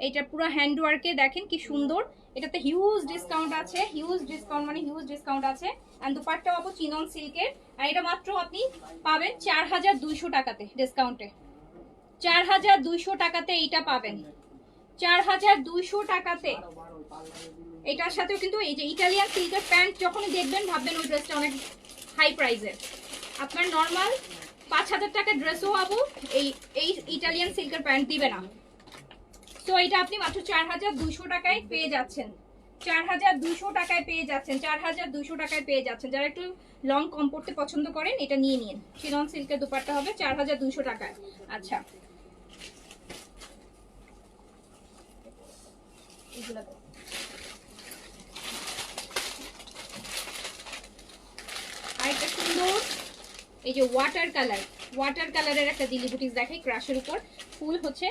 এইটা পুরো হ্যান্ডওয়ার্কে দেখেন কি সুন্দর। এটাতে হিউজ ডিসকাউন্ট আছে, হিউজ ডিসকাউন্ট মানে হিউজ ডিসকাউন্ট আছে। এন্ড দুপাট্টাও আপু চিনন সিল্কের। আর এটা মাত্র আপনি পাবেন 4200 টাকাতে ডিসকাউন্টে, 4200 টাকাতে এইটা পাবেন, 4200 টাকাতে। এটার সাথেও কিন্তু এই যে ইটালিয়ান সিল্কের প্যান্ট যখনই দেখবেন ভাববেন ওই ড্রেসটা অনেক হাই প্রাইসের। আপনার নর্মাল 5000 টাকার ড্রেসও আপু এই এই ইটালিয়ান সিল্কের প্যান্ট দিবে না। তো এটা আপনি মাত্র 4200 টাকায় পেয়ে যাচ্ছেন, 4200 টাকায় পেয়ে যাচ্ছেন, 4200 টাকায় পেয়ে যাচ্ছেন। যারা একটু লং কম পড়তে পছন্দ করেন এটা নিয়ে নিন। চিনন সিল্কের দুপাট্টা হবে 4200 টাকায়। আচ্ছা এগুলো আরেকটা সুন্দর এই যে ওয়াটার কালার, ওয়াটার কালারের একটা দিল্লি বুটিক্স দেখাই, ক্রাশের উপর ফুল হচ্ছে।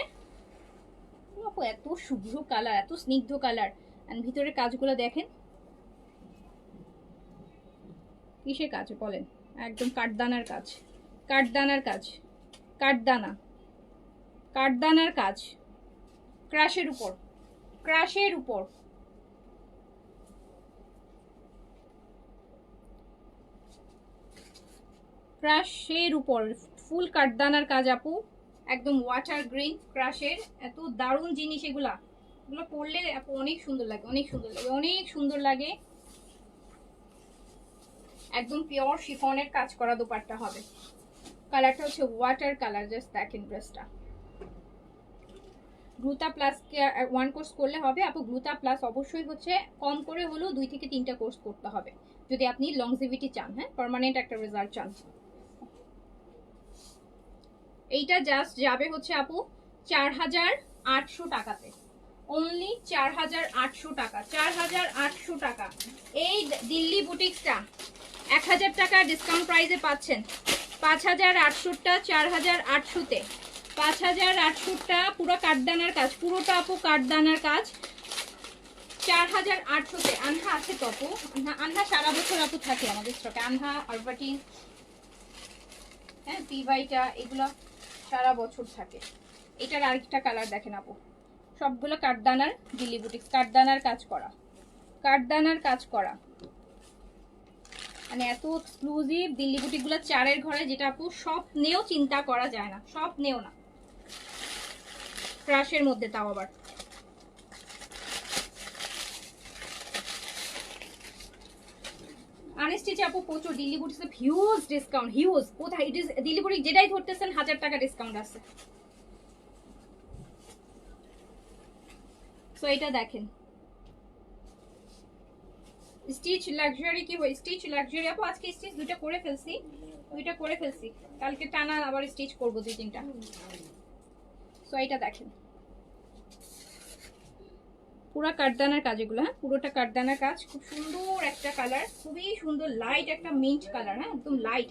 এত শুভ্র কালার, এত স্নিগ্ধ কালার। আর ভিতরের কাজগুলো দেখেন কিসের কাজ বলেন, একদম কাঠদানার কাজ, কাঠদানার কাজ, কাঠদানা, কাঠদানার কাজ, ক্রাশের উপর, ক্রাশের উপর। ক্রাশের উপর ফুল কাঠদানার কাজ আপু, একদম ওয়াটার গ্রিন ক্রাশের। এত দারুণ জিনিস এগুলা, এগুলো পরলে আপু অনেক সুন্দর লাগে, অনেক সুন্দর লাগে, অনেক সুন্দর লাগে। একদম পিওর শিফনের কাজ করা দোপাট্টা হবে। কালারটা হচ্ছে ওয়াটার কালার, জাস্ট দেখেন ড্রেসটা। গ্লুটা প্লাস 1 কোর্স করলে হবে আপু। গ্লুটা প্লাস অবশ্যই হচ্ছে কম করে হলেও 2 থেকে 3টা কোর্স করতে হবে যদি আপনি লংজিভিটি চান, হ্যাঁ পার্মানেন্ট একটা রেজাল্ট চান। এইটা জাস্ট যাবে হচ্ছে আপু 4800 টাকাতে, অনলি 4800 টাকা, 4800 টাকা। এই দিল্লি বুটিক্সটা 1000 টাকা ডিসকাউন্ট প্রাইসে পাচ্ছেন। 5800টা 4800-তে, 5800টা পুরো কাঠদানার কাজ, পুরোটা আপু কাঠদানার কাজ, 4800-তে। আনহা আছে তো আপু, আনহা সারা বছর আপু থাকে আমাদের স্টকে। আনহা, আরবাটিন, হ্যাঁ পিভাইটা, এগুলো সারা বছর থাকে। এটার আরেকটা কালার দেখেন আপু, সবগুলো কাঠদানার দিল্লি বুটিক্স, কাঠদানার কাজ করা, কাঠদানার কাজ করা। মানে এত এক্সক্লুসিভ দিল্লি বুটিকগুলো 4-এর ঘরে, যেটা আপু স্বপ্নেও চিন্তা করা যায় না, স্বপ্নেও না। ক্রাশের মধ্যে তাও আবার। আনস্টিচ আপু প্রচুর দিল্লি বুটিক্সে হিউজ ডিসকাউন্ট, হিউজ। কোথায় ইট ইজ দিল্লি বুটিক যেটাই ধরতেছেন 1000 টাকা ডিসকাউন্ট আছে। সো এটা দেখেন স্টিচ লাক্সারি, কি হয় স্টিচ লাক্সারি আপু। আজকে স্টিচ দুইটা করে ফেলছি, দুইটা করে ফেলছি, কালকে টানা আবার স্টিচ করব 2-3টা। সো এটা দেখেন পুরো কাঠদানার কাজ এগুলো, হ্যাঁ পুরোটা কাঠদানার কাজ। খুব সুন্দর একটা কালার, খুবই সুন্দর লাইট একটা মিন্ট কালার, হ্যাঁ একদম লাইট।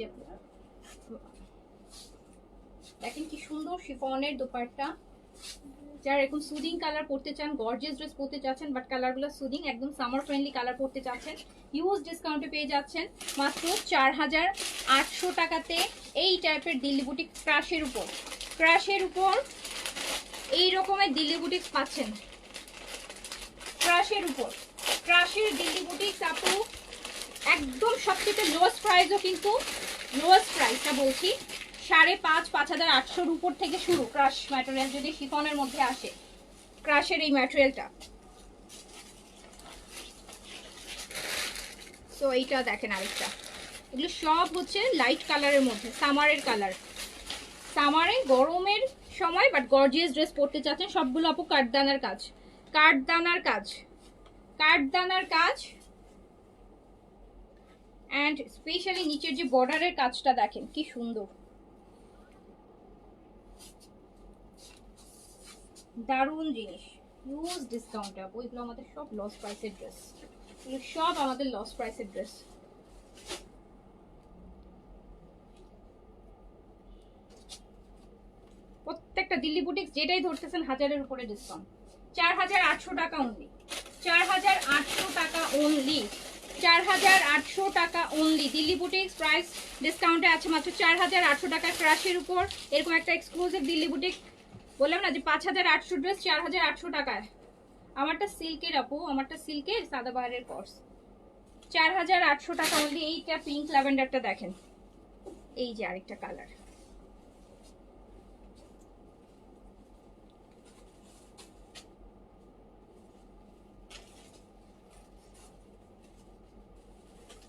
দেখেন কি সুন্দর শিফনের দোপাট্টা। যারা এরকম সুদিং কালার পড়তে চান, গর্জিয়াস ড্রেস পড়তে চাচ্ছেন, বাট কালারগুলো সুদিং, একদম সামার ফ্রেন্ডলি কালার পড়তে চাচ্ছেন, হিউজ ডিসকাউন্টে পেয়ে যাচ্ছেন মাত্র 4800 টাকাতে। এই টাইপের দিল্লি বুটিক ক্রাশের উপর, ক্রাশের উপর এই রকমের দিল্লি বুটিক পাচ্ছেন, ক্রাশের উপর। ক্রাশের দিল্লি বুটিক্স আপু একদম সবথেকে লোয়েস্ট প্রাইসও, কিন্তু লোয়েস্ট প্রাইসটা বলছি 5500-5800 উপর থেকে শুরু। ক্রাশ ম্যাটেরিয়াল যদি শিফনের মধ্যে আসে, ক্রাশের এই ম্যাটেরিয়ালটা। সো এইটা দেখেন আরেকটা, এগুলো সব হচ্ছে লাইট কালারের মধ্যে, সামারের কালার, সামারে গরমের সময় বাট গর্জিয়াস ড্রেস পরতে চাচ্ছেন সবগুলো আপু কাঠদানার কাজ, কাঠদানার কাজ, কাঠদানার কাজ। অ্যান্ড স্পেশালি নিচের যে বর্ডারের কাজটা দেখেন কি সুন্দর, দারুণ জিনিস। হিউজ ডিসকাউন্টে আপু, এগুলো আমাদের সব লস প্রাইসের ড্রেস, এগুলো সব আমাদের লস প্রাইসের ড্রেস। প্রত্যেকটা দিল্লি বুটিক্স যেটাই ধরতেছেন 1000-এর উপরে ডিসকাউন্ট। 4800 টাকা অনলি, 4800 টাকা অনলি, 4800 টাকা অনলি। দিল্লি বুটিক্স প্রাইস ডিসকাউন্টে আছে মাত্র 4800 টাকা ক্রাশের উপর। এরকম একটা এক্সক্লুসিভ দিল্লি বুটিক বললাম না যে 5800 ড্রেস 4800 টাকায়। আমারটা সিল্কের আপু, আমারটা সিল্কের সাদাবাহারের কর্স, 4800 টাকা অনলি। এইটা পিঙ্ক ল্যাভেন্ডারটা দেখেন, এই যে আরেকটা কালার,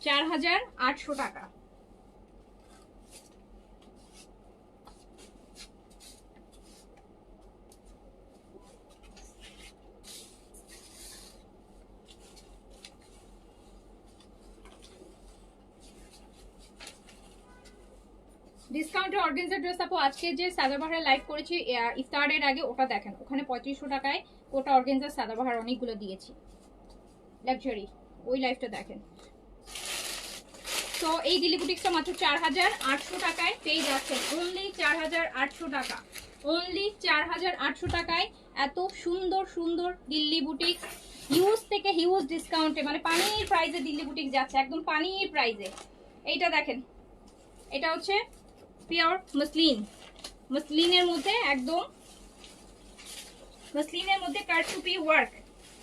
$4800 টাকা। ডিসকাউন্টে অর্গানজা ড্রেস আপু আজকে যে সাদাবাহার লাইভ করেছি ইফতারের আগে ওটা দেখেন, ওখানে 3500 টাকায় ওটা অর্গানজা সাদাবাহার অনেকগুলো দিয়েছি লাক্সারি, ওই লাইভটা দেখেন। তো এই দিল্লি বুটিক্সটা মাত্র 4800 টাকায় পেয়ে যাচ্ছেন, অনলি 4800 টাকা, অনলি 4800 টাকায় এত সুন্দর সুন্দর দিল্লি বুটিক্স। হিউজ থেকে হিউজ ডিসকাউন্টে, মানে পানির প্রাইসে দিল্লি বুটিক্স যাচ্ছে, একদম পানির প্রাইসে। এইটা দেখেন, এটা হচ্ছে পিওর মসলিন, মসলিনের মধ্যে একদম মসলিনের মধ্যে কারচুপি ওয়ার্ক,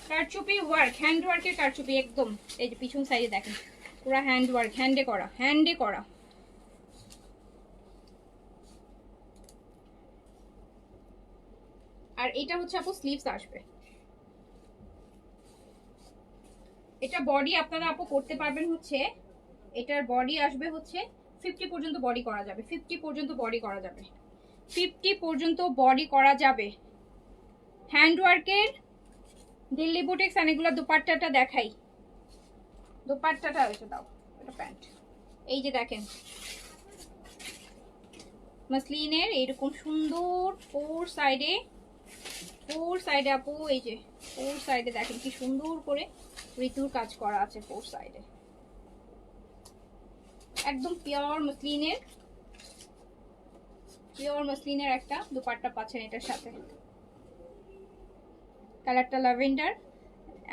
কারচুপি ওয়ার্ক, হ্যান্ড ওয়ার্কের কারচুপি একদম। এই যে পিছন সাইডে দেখেন পুরো হ্যান্ড ওয়ার্ক, হ্যান্ডে করা, হ্যান্ডে করা। আর এটা হচ্ছে আপু স্লিভস আসবে, এটা বডি আপনারা আপু করতে পারবেন হচ্ছে, এটার বডি আসবে হচ্ছে 50 পর্যন্ত বডি করা যাবে, 50 পর্যন্ত বডি করা যাবে, 50 পর্যন্ত বডি করা যাবে। হ্যান্ডওয়ার্কের দিল্লি বুটিক্স। আর এগুলো দুপাট্টাটা দেখাই, দুপাট্টাটা এসে দাও, এটা প্যান্ট। এই যে দেখেন মসলিনের এইরকম সুন্দর ফোর সাইডে, ফোর সাইডে আপু এই যে ফোর সাইডে দেখেন কি সুন্দর করে ঋতুর কাজ করা আছে ফোর সাইডে, একদম পিওর মসলিনের, পিওর মসলিনের একটা দুপাট্টা পাচ্ছেন এটার সাথে। কালারটা ল্যাভেন্ডার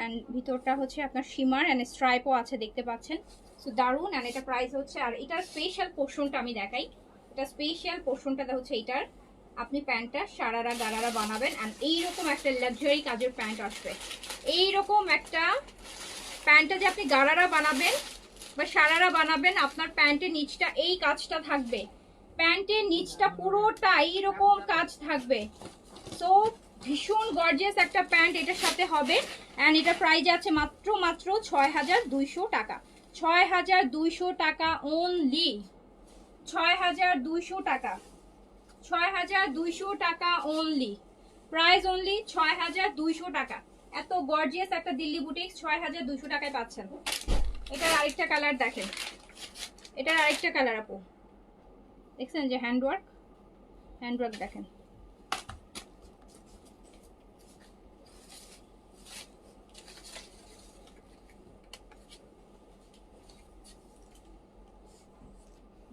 এন্ড ভিতরটা হচ্ছে আপনার শিমার এন্ড স্ট্রাইপও আছে দেখতে পাচ্ছেন। সো দারুন। এন্ড এটা প্রাইস হচ্ছে, আর এটার স্পেশাল পোর্শনটা আমি দেখাই, এটা স্পেশাল পোর্শনটা হচ্ছে এটার আপনি প্যান্টটা সারারা গারারা বানাবেন এন্ড এইরকম একটা লাক্সারি কাজের প্যান্ট আসবে, এইরকম একটা প্যান্টটা যে আপনি গারারা বানাবেন বা সারারা বানাবেন, আপনার প্যান্টের নিচটা এই কাজটা থাকবে, প্যান্টের নিচটা পুরোটা এইরকম কাজ থাকবে। সো ভীষণ গর্জিয়াস একটা প্যান্ট এটার সাথে হবে এন্ড এটা প্রাইস আছে মাত্র মাত্র 6200 টাকা, 6200 টাকা অনলি, 6200 টাকা, 6200 টাকা অনলি, প্রাইস অনলি 6200 টাকা। এত গর্জিয়াস একটা দিল্লি বুটিক্স 6200 টাকায় পাচ্ছেন। এটার আরেকটা কালার দেখেন, এটার আরেকটা কালার আপু দেখছেন যে হ্যান্ডওয়ার্ক, হ্যান্ডওয়ার্ক দেখেন,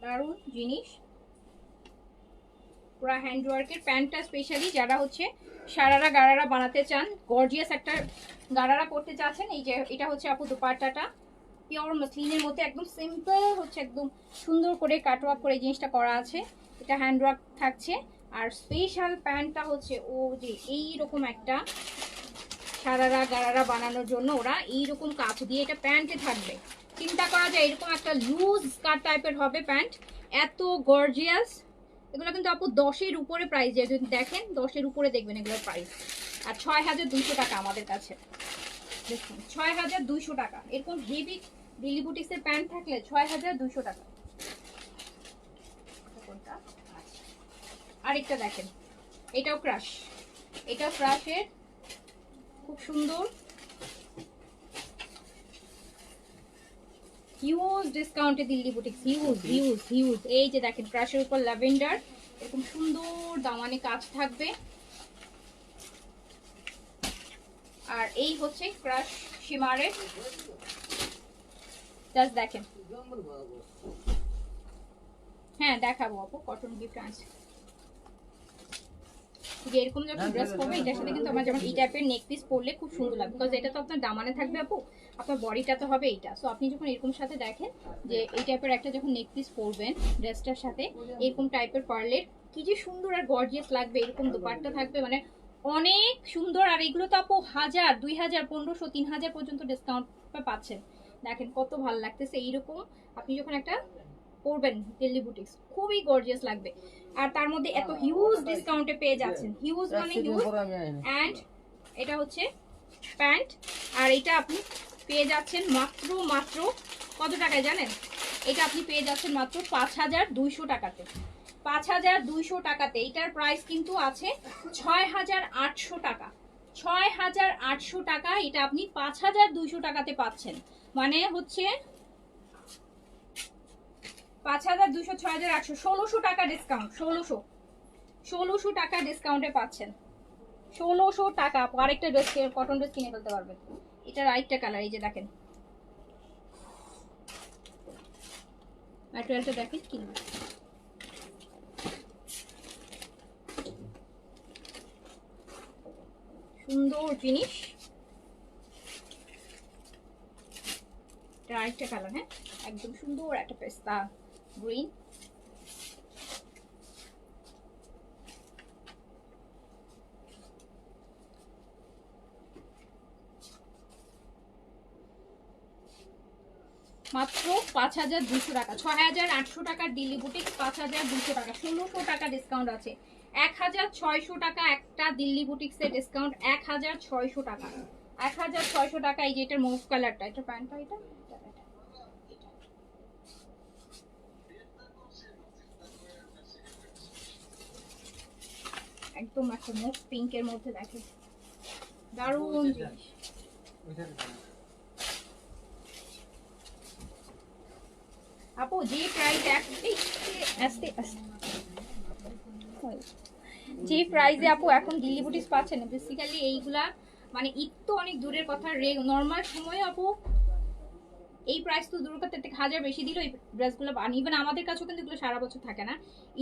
দারুণ জিনিস পুরো হ্যান্ডওয়ার্কের প্যান্টটা স্পেশালি যারা হচ্ছে সারারা গারারা বানাতে চান, গর্জিয়াস একটা গারারা করতে চাচ্ছেন। এই যে এটা হচ্ছে আপু দুপাট্টাটা পিওর মসলিনের মধ্যে একদম সিম্পল হচ্ছে, একদম সুন্দর করে কাটওয়ার্ক করে জিনিসটা করা আছে, এটা হ্যান্ডওয়ার্ক থাকছে। আর স্পেশাল প্যান্টটা হচ্ছে ও যে এইরকম একটা সারারা গারারা বানানোর জন্য ওরা এইরকম কাজ দিয়ে এটা প্যান্টে থাকবে, চিন্তা করা যায় এরকম একটা লুজ স্কার্ট টাইপের হবে প্যান্ট, এত গর্জিয়াস। এগুলো কিন্তু আপু 10-এর উপরে প্রাইস, যদি দেখেন 10-এর উপরে দেখবেন এগুলোর প্রাইস। আর 6200 টাকা আমাদের কাছে, দেখুন 6200 টাকা। এরকম হেভি দিল্লি বুটিক্সের প্যান্ট থাকলে 6200 টাকা। কোনটা? আরেকটা দেখেন, এটাও ক্রাশ, এটা ক্রাশের খুব সুন্দর, হিউজ ডিসকাউন্টে Delhi boutiques, huge huge huge. এই যে দেখেন ক্রাশের উপর ল্যাভেন্ডার, এরকম সুন্দর দামানে কাজ থাকবে। আর এই হচ্ছে ক্রাশ শিমারের, জাস্ট দেখেন। হ্যাঁ দেখাবো আপু, কটন গিফট আছে যে এরকম যখন ড্রেস পরবে এটার সাথে কিন্তু আমার যেমন এই টাইপের নেক পিস পরলে খুব সুন্দর লাগবে, বিকজ এটা তো আপনার দামানে থাকবে আপু, আপনার বডিটা তো হবে এইটা। সো আপনি যখন এরকম সাথে দেখেন যে এই টাইপের একটা যখন নেক পিস পরবেন ড্রেসটার সাথে, এরকম টাইপের পার্লের কি যে সুন্দর আর গর্জিয়াস লাগবে। এরকম দোপাট্টা থাকবে, মানে অনেক সুন্দর। আর এগুলো তো আপু 1000, 2000, 1500, 3000 পর্যন্ত ডিসকাউন্ট পাচ্ছেন। দেখেন কত ভালো লাগতেছে। এইরকম আপনি যখন একটা পরবেন দিল্লি বুটিক্স, খুবই গর্জিয়াস লাগবে। আর তার মধ্যে এত হিউজ ডিসকাউন্টে পেয়ে যাচ্ছেন, হিউজ মানে হিউজ। এন্ড এটা হচ্ছে প্যান্ট, আর এটা আপনি পেয়ে যাচ্ছেন মাত্র মাত্র কত টাকায় জানেন? এটা আপনি পেয়ে যাচ্ছেন মাত্র 5200 টাকাতে। 5200 টাকাতে। এটার প্রাইস কিন্তু আছে 6800 টাকা। 6800 টাকা, এটা আপনি 5200 টাকাতে পাচ্ছেন। মানে হচ্ছে 5200, 6800, 1600 টাকা ডিসকাউন্ট। 1600 টাকা ডিসকাউন্টে পাচ্ছেন। 1600 টাকা। আরেকটা ড্রেস, কটন ড্রেস কিনে ফেলতে পারবেন। এটার আরেকটা কালার, এই যে দেখেন ম্যাটেরিয়ালটা দেখেন কি সুন্দর জিনিস। এটা আরেকটা কালার, হ্যাঁ একদম সুন্দর একটা পেস্তা গ্রিন। মাত্র 5200 টাকা। 6800 টাকার দিল্লি বুটিক্স, 5200 টাকা। 1600 টাকা ডিসকাউন্ট আছে। 1600 টাকা একটা দিল্লি বুটিক্সের ডিসকাউন্ট, 1600 টাকা। 1600 টাকা। এই যে এটার মুভ কালারটা, এটা প্যান্টটা, এটা একদম একটা মুভ পিঙ্কের মধ্যে দেখেন, দারুণ জিনিস। আপু যে প্রাইসে যে প্রাইসে আপু এখন দিল্লি বুটিক্স পাচ্ছেন, বেসিক্যালি এইগুলা মানে ঈদ তো অনেক দূরের কথা, নর্মাল সময় আপু এই প্রাইস তো দূর করতে 1000 বেশি দিল এই ড্রেসগুলো। ইভেন আমাদের কাছেও কিন্তু এগুলো সারা বছর থাকে না।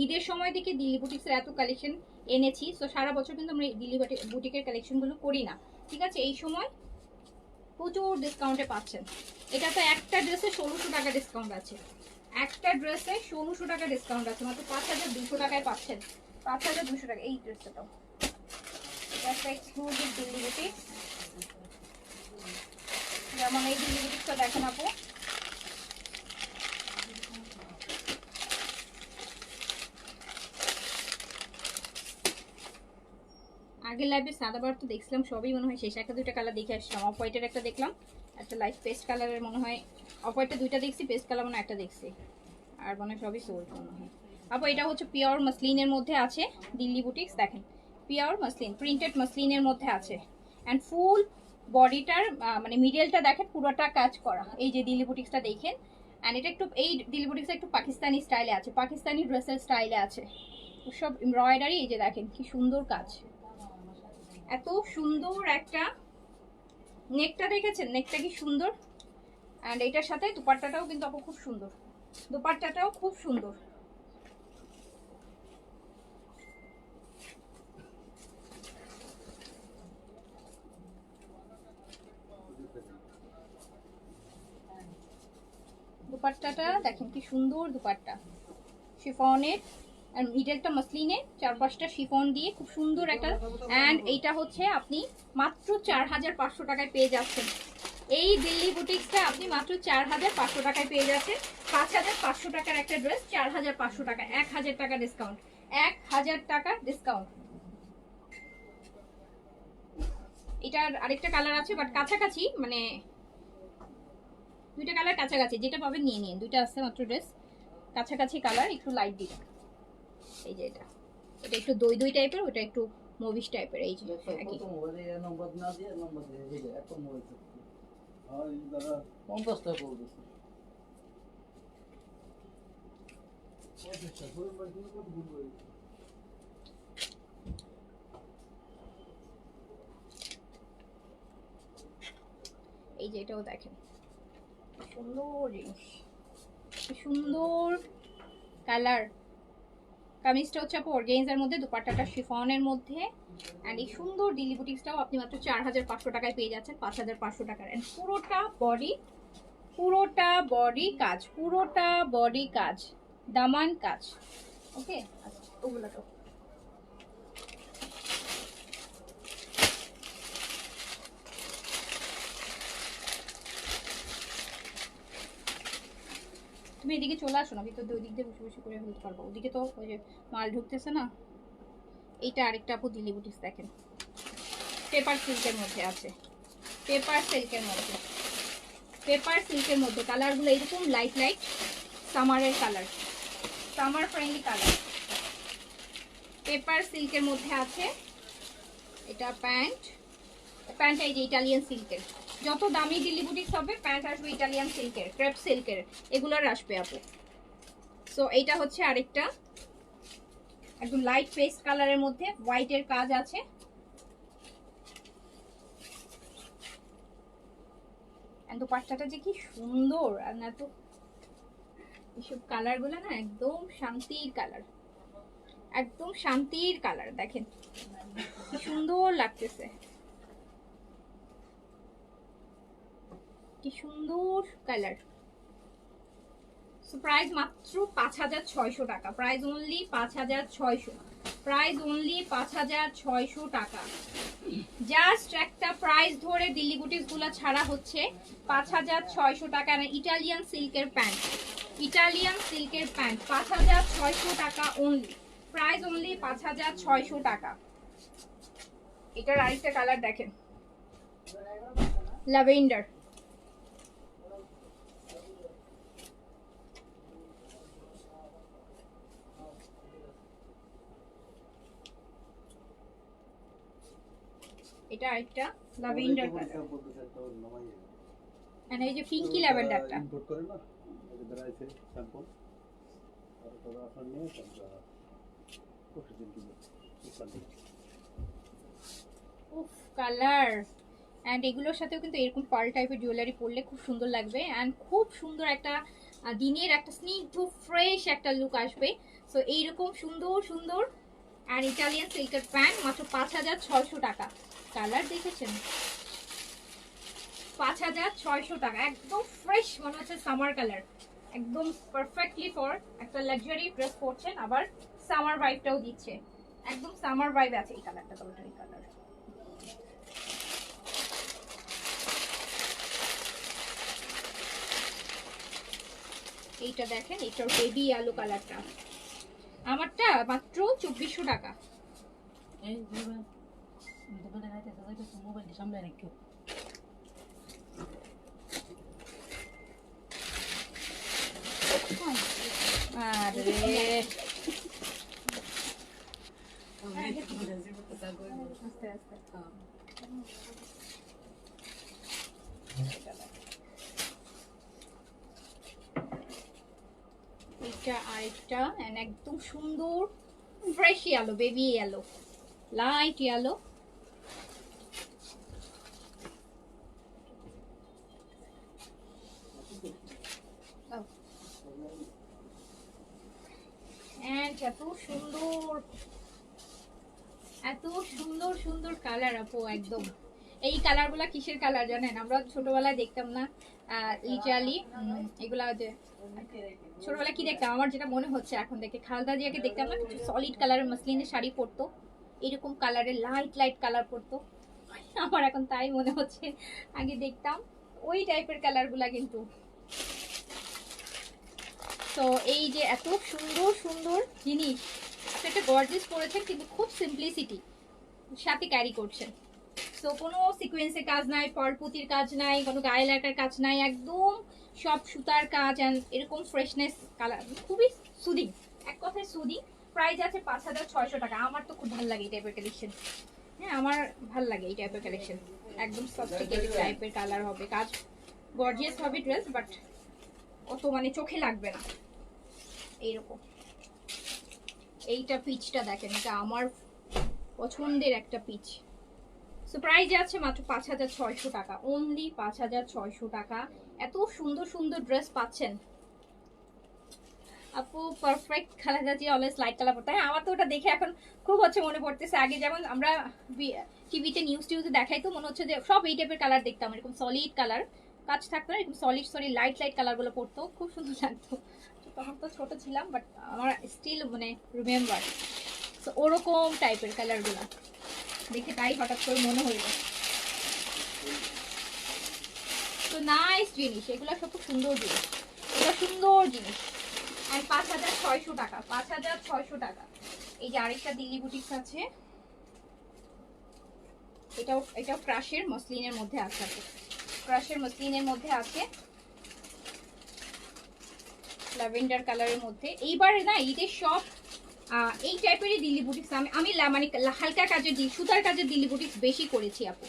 ঈদের সময় থেকে দিল্লি বুটিক্সের এত কালেকশন এনেছি, তো সারা বছর কিন্তু আমরা দিল্লি বুটিকের কালেকশনগুলো করি না, ঠিক আছে। এই সময় প্রচুর ডিসকাউন্টে পাচ্ছেন। এটা তো একটা ড্রেসে 1600 টাকা ডিসকাউন্ট আছে। একটা ড্রেসে 1600 টাকা ডিসকাউন্ট আছে, মাত্র 5200 টাকায় পাচ্ছেন। 5200 টাকা। এই ড্রেসটাও এটা একটা এক্সক্লুসিভ দিল্লি বুটিক্স। যেমন এই দিল্লি বুটিক্সটা দেখেন আপু, আগের লাইভে সাদাবার তো দেখছিলাম সবই মনে হয় শেষ। একটা দুইটা কালার দেখে আসলাম। অফ হোয়াইটের একটা দেখলাম, একটা লাইট পেস্ট কালারের মনে হয়। অফ হোয়াইটটা দুইটা দেখছি, পেস্ট কালার মনে একটা দেখছি, আর মনে হয় সবই সোল্ড মনে হয়। আপু এটা হচ্ছে পিওর মাসলিনের মধ্যে আছে দিল্লি বুটিক্স। দেখেন পিওর মাসলিন, প্রিন্টেড মাসলিনের মধ্যে আছে। অ্যান্ড ফুল বডিটার মানে মিডলটা দেখেন পুরোটা কাজ করা। এই যে দিল্লি বুটিক্সটা দেখেন। অ্যান্ড এটা একটু, এই দিল্লি বুটিক্সটা একটু পাকিস্তানি স্টাইলে আছে, পাকিস্তানি ড্রেসের স্টাইলে আছে। সব এমব্রয়ডারি, এই যে দেখেন কি সুন্দর কাজ। এত সুন্দর একটা নেকটা দেখেছেন, নেকটা কি সুন্দর। অ্যান্ড এটার সাথে দুপাট্টাটাও কিন্তু আপু খুব সুন্দর, দুপাট্টাটাও খুব সুন্দর। দুপাট্টাটা দেখেন কি সুন্দর দুপাট্টা, শিফনের আর মিডলটা মসলিনে, চারপাশটা শিফন দিয়ে খুব সুন্দর একটা। অ্যান্ড এইটা হচ্ছে আপনি মাত্র 4500 টাকায় পেয়ে যাচ্ছেন। এই দিল্লি বুটিক্সটা আপনি মাত্র 4500 টাকায় পেয়ে যাচ্ছেন। 5500 টাকার একটা ড্রেস 4500 টাকা, 1000 টাকা ডিসকাউন্ট, 1000 টাকা ডিসকাউন্ট। এটার আরেকটা কালার আছে বাট কাছাকাছি, মানে দুইটা কালার কাছাকাছি, যেটা পাবেন নিয়ে নিন। দুইটা আছে মাত্র ড্রেস, কাছাকাছি কালার, একটু লাইট দিবেন। এই যে এটা এটা একটু দই দই টাইপের, ওটা একটু মুভিশ টাইপের। এই যে একই নম্বর না দিয়ে নম্বর দিয়ে এই যে এত মোবাইল আর এই দাদা 50 টাকা বলতেছে। এই যে এটাও দেখেন, সুন্দর জিনিস, সুন্দর কালার। কামিজটা হচ্ছে আপু অর্গানজার মধ্যে, দুপাট্টাটা শিফনের মধ্যে। অ্যান্ড এই সুন্দর দিল্লি বুটিক্সটাও আপনি মাত্র 4500 টাকায় পেয়ে যাচ্ছেন, 5500 টাকার। অ্যান্ড পুরোটা বডি কাজ, পুরোটা বডি কাজ, দামান কাজ। ওকে, আচ্ছা ওগুলো তো তুমি এদিকে চলে আসো না, ভিতর দিয়ে ওই দিক দিয়ে বসে বসে করে ফেলতে পারবো। ওদিকে তো ওই যে মাল ঢুকতেছে না। এইটা আরেকটা আপু দিল্লি বুটিক্স দেখেন, পেপার সিল্কের মধ্যে আছে, পেপার সিল্কের মধ্যে কালারগুলো এরকম লাইট লাইট সামারের colour, summer friendly colour. Paper সিল্কের মধ্যে আছে। এটা প্যান্ট এই যে ইটালিয়ান সিল্কের। যত দামি দিল্লি বুটিক্স হবে প্যান্ট আসবে ইটালিয়ান সিল্কের, ক্রেপ সিল্কের, এগুলোর আসবে আপু। সো এইটা হচ্ছে আরেকটা একদম লাইট পেস্ট কালারের মধ্যে হোয়াইটের কাজ আছে। দোপাট্টাটা যে কি সুন্দর, আর না তো এইসব কালারগুলো না একদম শান্তির কালার, একদম শান্তির কালার। দেখেন কি সুন্দর লাগতেছে, কি সুন্দর কালার। প্রাইস মাত্র 5600 টাকা, প্রাইস অনলি 5600, প্রাইস অনলি 5600 টাকা। জাস্ট একটা প্রাইস ধরে দিল্লি বুটিক্স গুলা ছাড়া হচ্ছে 5600 টাকা। ইটালিয়ান সিল্কের প্যান্ট, 5600 টাকা অনলি, প্রাইস অনলি 5600 টাকা। এটার আরেকটা কালার দেখেন, ল্যাভেন্ডার। এটা আরেকটা ল্যাভেন্ডার কালার, আর এই যে পিঙ্কি ল্যাভেন্ডারটা। ইম্পোর্ট করে না এই যে আছে স্যাম্পল আর তোরা আপনার নিয়ে তোমরা প্রতিদিন দিন উফ কালার। অ্যান্ড এগুলোর সাথেও কিন্তু এরকম পার্ল টাইপের জুয়েলারি পরলে খুব সুন্দর লাগবে। অ্যান্ড খুব সুন্দর একটা দিনের একটা স্নিগ্ধ ফ্রেশ একটা লুক আসবে। সো এইরকম সুন্দর সুন্দর আর ইটালিয়ান সিল্কের প্যান্ট মাত্র 5600 টাকা। কালার দেখেছেন, 5600 টাকা, একদম ফ্রেশ মনে হচ্ছে সামার কালার, একদম পারফেক্টলি ফর একটা লাক্সারি ড্রেস পরছেন, আবার সামার ভাইবটাও দিচ্ছে, একদম সামার ভাইব আছে। এই কালারটা তো এই কালার। এইটা দেখেন, এইটার বেবি আলো কালারটা, আমারটা মাত্র 2400 টাকা। এই দোকানে যাইতেছে মোবাইলটা সামনে রেখো। আরে আস্তে আস্তে এটা আরেকটা, একদম সুন্দর fresh yellow, baby yellow, light yellow. এত সুন্দর, এত সুন্দর সুন্দর কালার আপু। একদম এই কালারগুলা কিসের কালার জানেন? আমরা ছোটবেলায় দেখতাম না লিটারালি এগুলা, যে ছোটবেলায় কি দেখতাম, আমার যেটা মনে হচ্ছে এখন দেখে, খালদা জিয়াকে দেখতাম না, কিছু সলিড কালারের মাসলিনের শাড়ি পরতো, এরকম কালারের লাইট লাইট কালার পরতো। আমার এখন তাই মনে হচ্ছে, আগে দেখতাম ওই টাইপের কালারগুলা। কিন্তু তো এই যে এত সুন্দর সুন্দর জিনিস, সেটা গর্জিয়াস পরেছেন কিন্তু খুব সিম্পলিসিটি সাথে ক্যারি করছেন। তো কোনো সিকোয়েন্সের কাজ নাই, পরপুতির কাজ নাই, কোনো গায়ে লাগার কাজ নাই, একদম সব সুতার কাজ অ্যান্ড এরকম ফ্রেশনেস কালার, খুবই সুদিং, এক কথায় সুদিং। প্রাইস আছে 5,600 টাকা। আমার তো খুব ভালো লাগে এই টাইপের কালেকশন। হ্যাঁ, আমার ভালো লাগে এই টাইপের কালেকশন। একদম সফটিকেটেড টাইপের কালার হবে, কাজ গর্জিয়াস হবে ড্রেস, বাট অত মানে চোখে লাগবে না এইরকম। এইটা পিচটা দেখেন, এটা আমার পছন্দের একটা পিচ। সো প্রাইস আছে মাত্র 5,600 টাকা, অনলি 5,600 টাকা। এত সুন্দর সুন্দর ড্রেস পাচ্ছেন আপু। পারফেক্ট খালেদা জি অলওয়েজ লাইট কালার পড়তে। হ্যাঁ, আমার তো ওটা দেখে এখন খুব হচ্ছে মনে পড়তেছে, আগে যেমন আমরা টিভিতে নিউজ টিউজে দেখাই তো মনে হচ্ছে যে সব এই টাইপের কালার দেখতাম, এরকম সলিড কালার কাজ থাকতো না, এরকম সলিড সলিড লাইট লাইট কালারগুলো পড়তো, খুব সুন্দর লাগতো। তখন তো ছোট ছিলাম, বাট আমার স্টিল মানে রিমেম্বার। তো ওরকম টাইপের কালারগুলো দেখে তাই হঠাৎ করে মনে হইল। তো নাইস জিনিস, এগুলো সব খুব সুন্দর জিনিস, এগুলো সুন্দর জিনিস। আর 5,600 টাকা, 5,600 টাকা। এই যে আরেকটা দিল্লি বুটিক্স আছে, এটাও ক্রাশের মসলিনের মধ্যে আছে, ক্রাশের মসলিনের মধ্যে আছে, ল্যাভেন্ডার কালারের মধ্যে। এইবারে না ঈদের সব এই টাইপেরই দিল্লি বুটিক্স আমি মানে হালকা কাজের সুতার কাজের দিল্লি বুটিক্স বেশি করেছি আপু,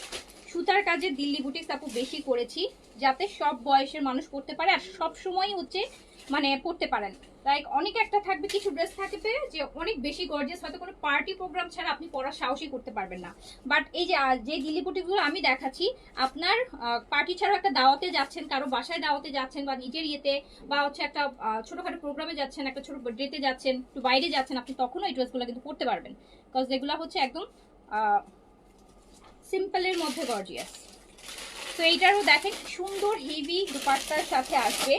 সুতার কাজের দিল্লি বুটিক্স আপু বেশি করেছি, যাতে সব বয়সের মানুষ পড়তে পারে আর সব সময় হচ্ছে মানে পড়তে পারেন। লাইক অনেক একটা থাকবে, কিছু ড্রেস থাকবে যে অনেক বেশি গর্জিয়াস, হয়তো কোনো পার্টি প্রোগ্রাম ছাড়া আপনি পরার সাহসই করতে পারবেন না। বাট এই যে দিল্লি বুটিকগুলো আমি দেখাচ্ছি, আপনার পার্টি ছাড়াও একটা দাওয়াতে যাচ্ছেন, কারো বাসায় দাওয়াতে যাচ্ছেন, বা নিজের ইয়েতে, বা হচ্ছে একটা ছোটখাটো প্রোগ্রামে যাচ্ছেন, একটা ছোট বার্থডেতে যাচ্ছেন, একটু বাইরে যাচ্ছেন, আপনি তখনও এই ড্রেসগুলো কিন্তু পরতে পারবেন, বিকজ এগুলো হচ্ছে একদম সিম্পলের মধ্যে গর্জিয়াস। তো এইটারও দেখেন সুন্দর হেভি দুপাট্টার সাথে আসবে,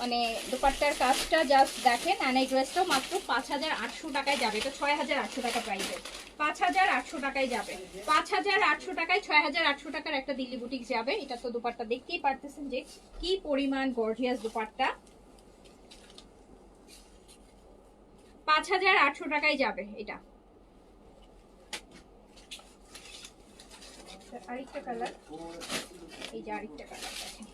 মানে দুপাট্টার কাজটা জাস্ট দেখেন। আর এই ড্রেসটাও মাত্র 5,800 টাকায় যাবে, এটা 6,800 টাকা প্রাইসের, 5,800 টাকায় যাবে, 5,800 টাকায় 6,800 টাকার একটা দিল্লি বুটিক যাবে। এটা তো দুপাট্টা দেখতেই পারতেছেন যে কি পরিমাণ গর্জিয়াস দুপাট্টা, 5,800 টাকায় যাবে এটা। আরেকটা কালার, এই যে আরেকটা কালার দেখেন,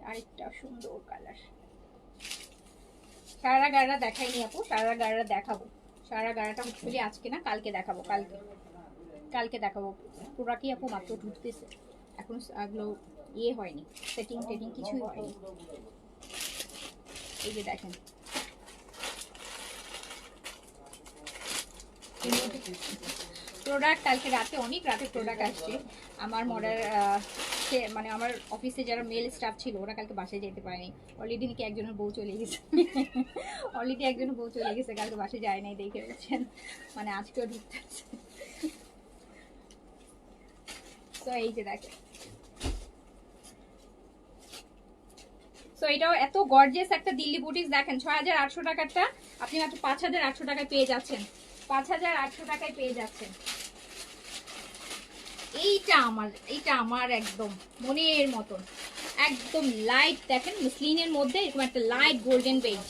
আরেকটা সুন্দর কালার। সারা গাড়া দেখাইনি আপু, সারা গাড়া দেখাবো, সারা গাড়াটা হচ্ছে আজকে না কালকে দেখাবো, কালকে দেখাবো। পুরাটি আপু মাত্র ঢুকতেছে, এখন এগুলো ইয়ে হয়নি, সেটিং টেটিং কিছুই হয়নি। এই যে দেখেন প্রোডাক্ট, কালকে রাতে অনেক রাতে প্রোডাক্ট আসছে। আমার মডার মানে আমার অফিসে যারা মেল স্টাফ ছিল ওরা কালকে বাসায় যেতে পারেনি, অলরেডি নাকি একজনের বউ চলে গেছে, অলরেডি একজনের বউ চলে গেছে, কালকে বাসায় যায় নাই, দেখে গেছেন, মানে আজকেও ঢুকতে আছে। তো এই যে দেখেন, সো এটাও এত গর্জিয়াস একটা দিল্লি বুটিক্স দেখেন, 6,800 টাকারটা আপনি মাত্র 5,800 টাকায় পেয়ে যাচ্ছেন, 5,800 টাকায় পেয়ে যাচ্ছেন। এইটা আমার একদম মনের মতন, একদম লাইট দেখেন মুসলিনের মধ্যে এরকম একটা light golden base,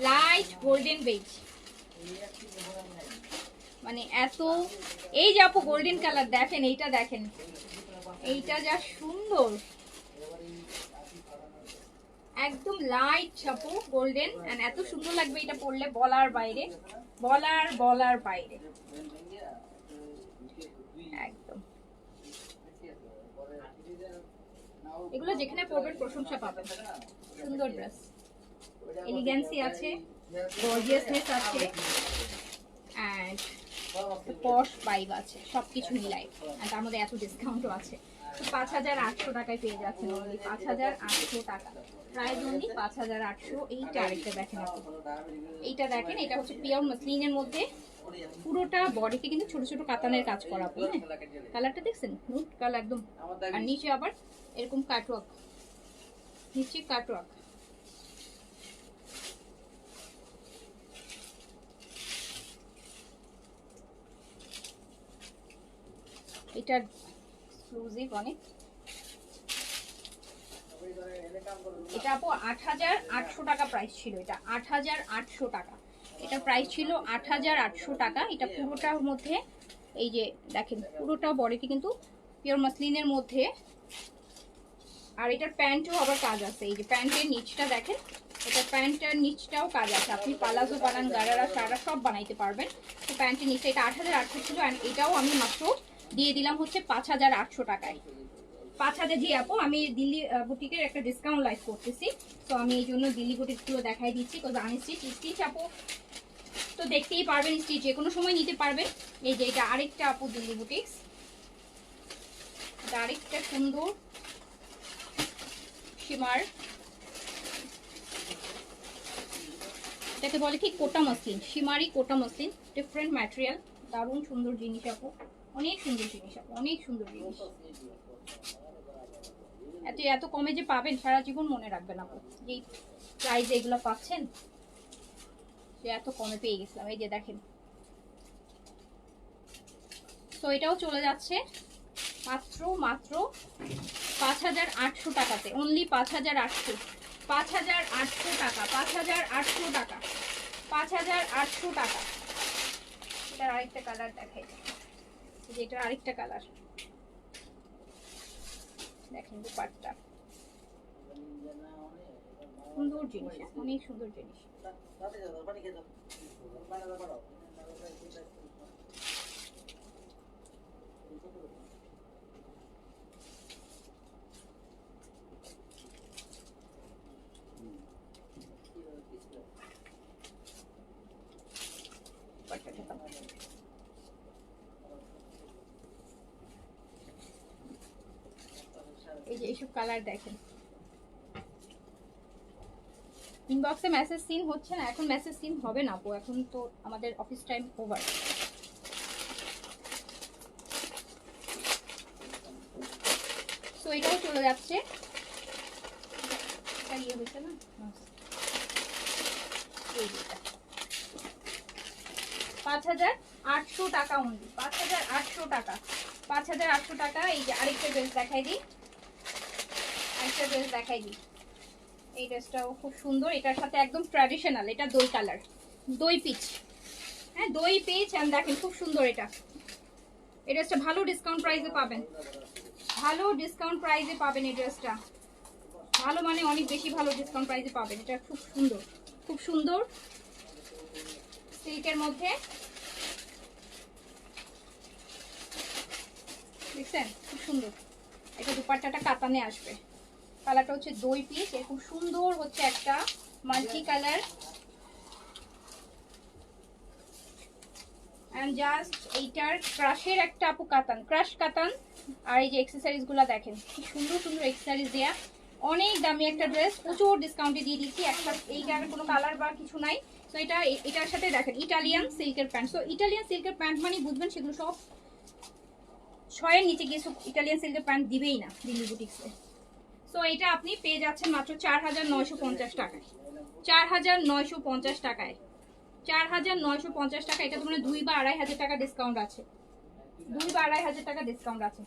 light golden base, মানে এত, এই যে আপু গোল্ডেন কালার দেখেন, এইটা দেখেন, এইটা যা সুন্দর, একদম লাইট ছাপু গোল্ডেন, এন্ড এত সুন্দর লাগবে এটা পরলে বলার বাইরে, বলার বাইরে একদম। এগুলো যেখানে পরবেন প্রশংসা পাবেন, সুন্দর ড্রেস, এলিগেন্সি আছে, গর্জিয়াসনেস আছে, এন্ড পশ ভাইব আছে, সবকিছু মিলাই, আর তার মধ্যে এত ডিসকাউন্টও আছে। 5,800 টাকায় পেয়ে যাচ্ছেন, অনলি 5,800 টাকা, প্রাইস অনলি 5,800। এইটা আরেকটা দেখেন আপনি, এইটা দেখেন, এটা হচ্ছে পিওর মসলিনের মধ্যে, পুরোটা বডিতে কিন্তু ছোট ছোট কাতানের কাজ করা, হ্যাঁ কালারটা দেখছেন, নুট কালার একদম, আর নিচে আবার এরকম কাটওয়ার্ক, নিচে কাটওয়ার্ক। এটা এক্সক্লুসিভ অনেক। এটা আপু 8800 টাকা প্রাইস ছিল, এটা 8800 টাকা, এটা প্রাইস ছিল 8800 টাকা। এটা পুরোটার মধ্যে এই যে দেখেন পুরোটা বডিতে কিন্তু পিওর মাসলিনের মধ্যে, আর এটার প্যান্টও আবার কাজ আছে। এই যে প্যান্টের নিচটা দেখেন, এটা প্যান্টের নিচটাও কাজ আছে, আপনি পালাজো বানান, গারারা, সারা সব বানাইতে পারবেন। তো প্যান্টের নিচটা এটা 8800 ছিল, আর এটাও আমি মাত্র দিয়ে দিলাম হচ্ছে 5800 টাকায়। 5000 জি আপু, আমি দিল্লি বুটিকের একটা ডিসকাউন্ট লাইভ করতেছি, তো আমি এই জন্য দিল্লি বুটিকগুলো দেখাই দিচ্ছি। বিকজ স্টিচ আপু তো দেখতেই পারবেন, স্টিচ যে কোনো সময় নিতে পারবেন। এই যে এটা আরেকটা আপু দিল্লি বুটিক্স, এটা আরেকটা সুন্দর শিমার, এটাকে বলে কি কোটা মসলিন, শিমারি কোটা মসলিন, ডিফারেন্ট ম্যাটেরিয়াল, দারুণ সুন্দর জিনিস আপু, অনেক সুন্দর জিনিস আপু, অনেক সুন্দর জিনিস। এত কমে যে পাবেন সারা জীবন মনে রাখবেন আপু, যেই প্রাইসে এগুলো পাচ্ছেন, যে এত কমে পেয়ে গেছিলাম। এই যে দেখেন, তো এটাও চলে যাচ্ছে মাত্র 5800 টাকাতে, অনলি 5800, 5800 টাকা, 5800 টাকা, 5800 টাকা। এটার আরেকটা কালার দেখাই, এটার আরেকটা কালার দেখেন, দুপাট্টা সুন্দর জিনিস, অনেক সুন্দর জিনিস। এই যে এইসব কালার দেখেন, ইনবক্সে মেসেজ সিন হচ্ছে না, এখন মেসেজ সিন হবে না আপু, এখন তো আমাদের অফিস টাইম ওভার। সো এটাও চলে যাচ্ছে, এটা ইয়ে হয়েছে না, 5800 টাকা অনলি, 5800 টাকা, 5800 টাকা। এই যে আরেকটা ড্রেস দেখাই দিই, আরেকটা ড্রেস দেখাই দিই, এই ড্রেসটাও খুব সুন্দর, এটার সাথে একদম ট্র্যাডিশনাল, এটা দই কালার, দই পিচ, হ্যাঁ দই পিচ, এন্ড দেখেন খুব সুন্দর। এটা এই ড্রেসটা ভালো ডিসকাউন্ট প্রাইসে পাবেন, ভালো ডিসকাউন্ট প্রাইসে পাবেন এই ড্রেসটা, ভালো মানে অনেক বেশি ভালো ডিসকাউন্ট প্রাইসে পাবেন। এটা খুব সুন্দর, খুব সুন্দর সিল্কের মধ্যে, দেখছেন খুব সুন্দর। এটা দুপাট্টাটা কাতানে আসবে, কালারটা হচ্ছে দই পিচ, খুব সুন্দর হচ্ছে একটা মাল্টি কালার, এন্ড জাস্ট এইটার ক্রাশের একটা আপু কাতান, ক্রাশ কাতান, আর এই যে অ্যাকসেসরিজ গুলা দেখেন কি সুন্দর সুন্দর অ্যাকসেসরিজ দেয়া, অনেক দামি একটা ড্রেস, প্রচুর ডিসকাউন্টে দিয়ে দিচ্ছি। একটা এইটার কোনো কালার বা কিছু নাই। তো এটার সাথে দেখেন ইটালিয়ান সিল্কের প্যান্ট, সো ইটালিয়ান সিল্কের প্যান্ট মানে বুঝবেন সেগুলো সব 6 এর নিচে গিয়ে ইটালিয়ান সিল্কের প্যান্ট দিবেই না দিল্লি বুটিক্সে। সো এটা আপনি পেয়ে যাচ্ছেন মাত্র 4950 টাকায়, 4950 টাকায়, 4950 টাকা। এটা তো মানে 2 বা 2500 টাকা ডিসকাউন্ট আছে, 2 বা 2500 টাকা ডিসকাউন্ট আছে।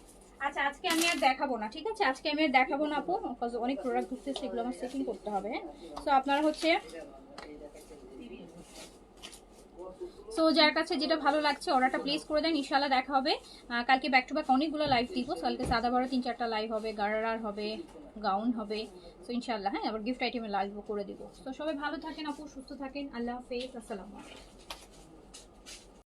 আচ্ছা আজকে আমি আর দেখাবো না, ঠিক আছে, আজকে আমি আর দেখাবো না আপু, বিকজ অনেক প্রোডাক্ট ঢুকছে, সেগুলো আমার সেটিং করতে হবে। সো আপনারা হচ্ছে, সো যার কাছে যেটা ভালো লাগছে অর্ডারটা প্লেস করে দেন, ইনশাআল্লাহ দেখা হবে। কালকে ব্যাক টু ব্যাক অনেকগুলো লাইভ দিব, কালকে সাদা বড় 3-4টা লাইভ হবে, গারারার হবে, গাউন হবে, সো ইনশাআল্লাহ। হ্যাঁ, আবার গিফট আইটেমে লাইভ করে দিব। তো সবাই ভালো থাকেন আপু, সুস্থ থাকেন, আল্লাহ হাফেজ, আসসালামু আলাইকুম।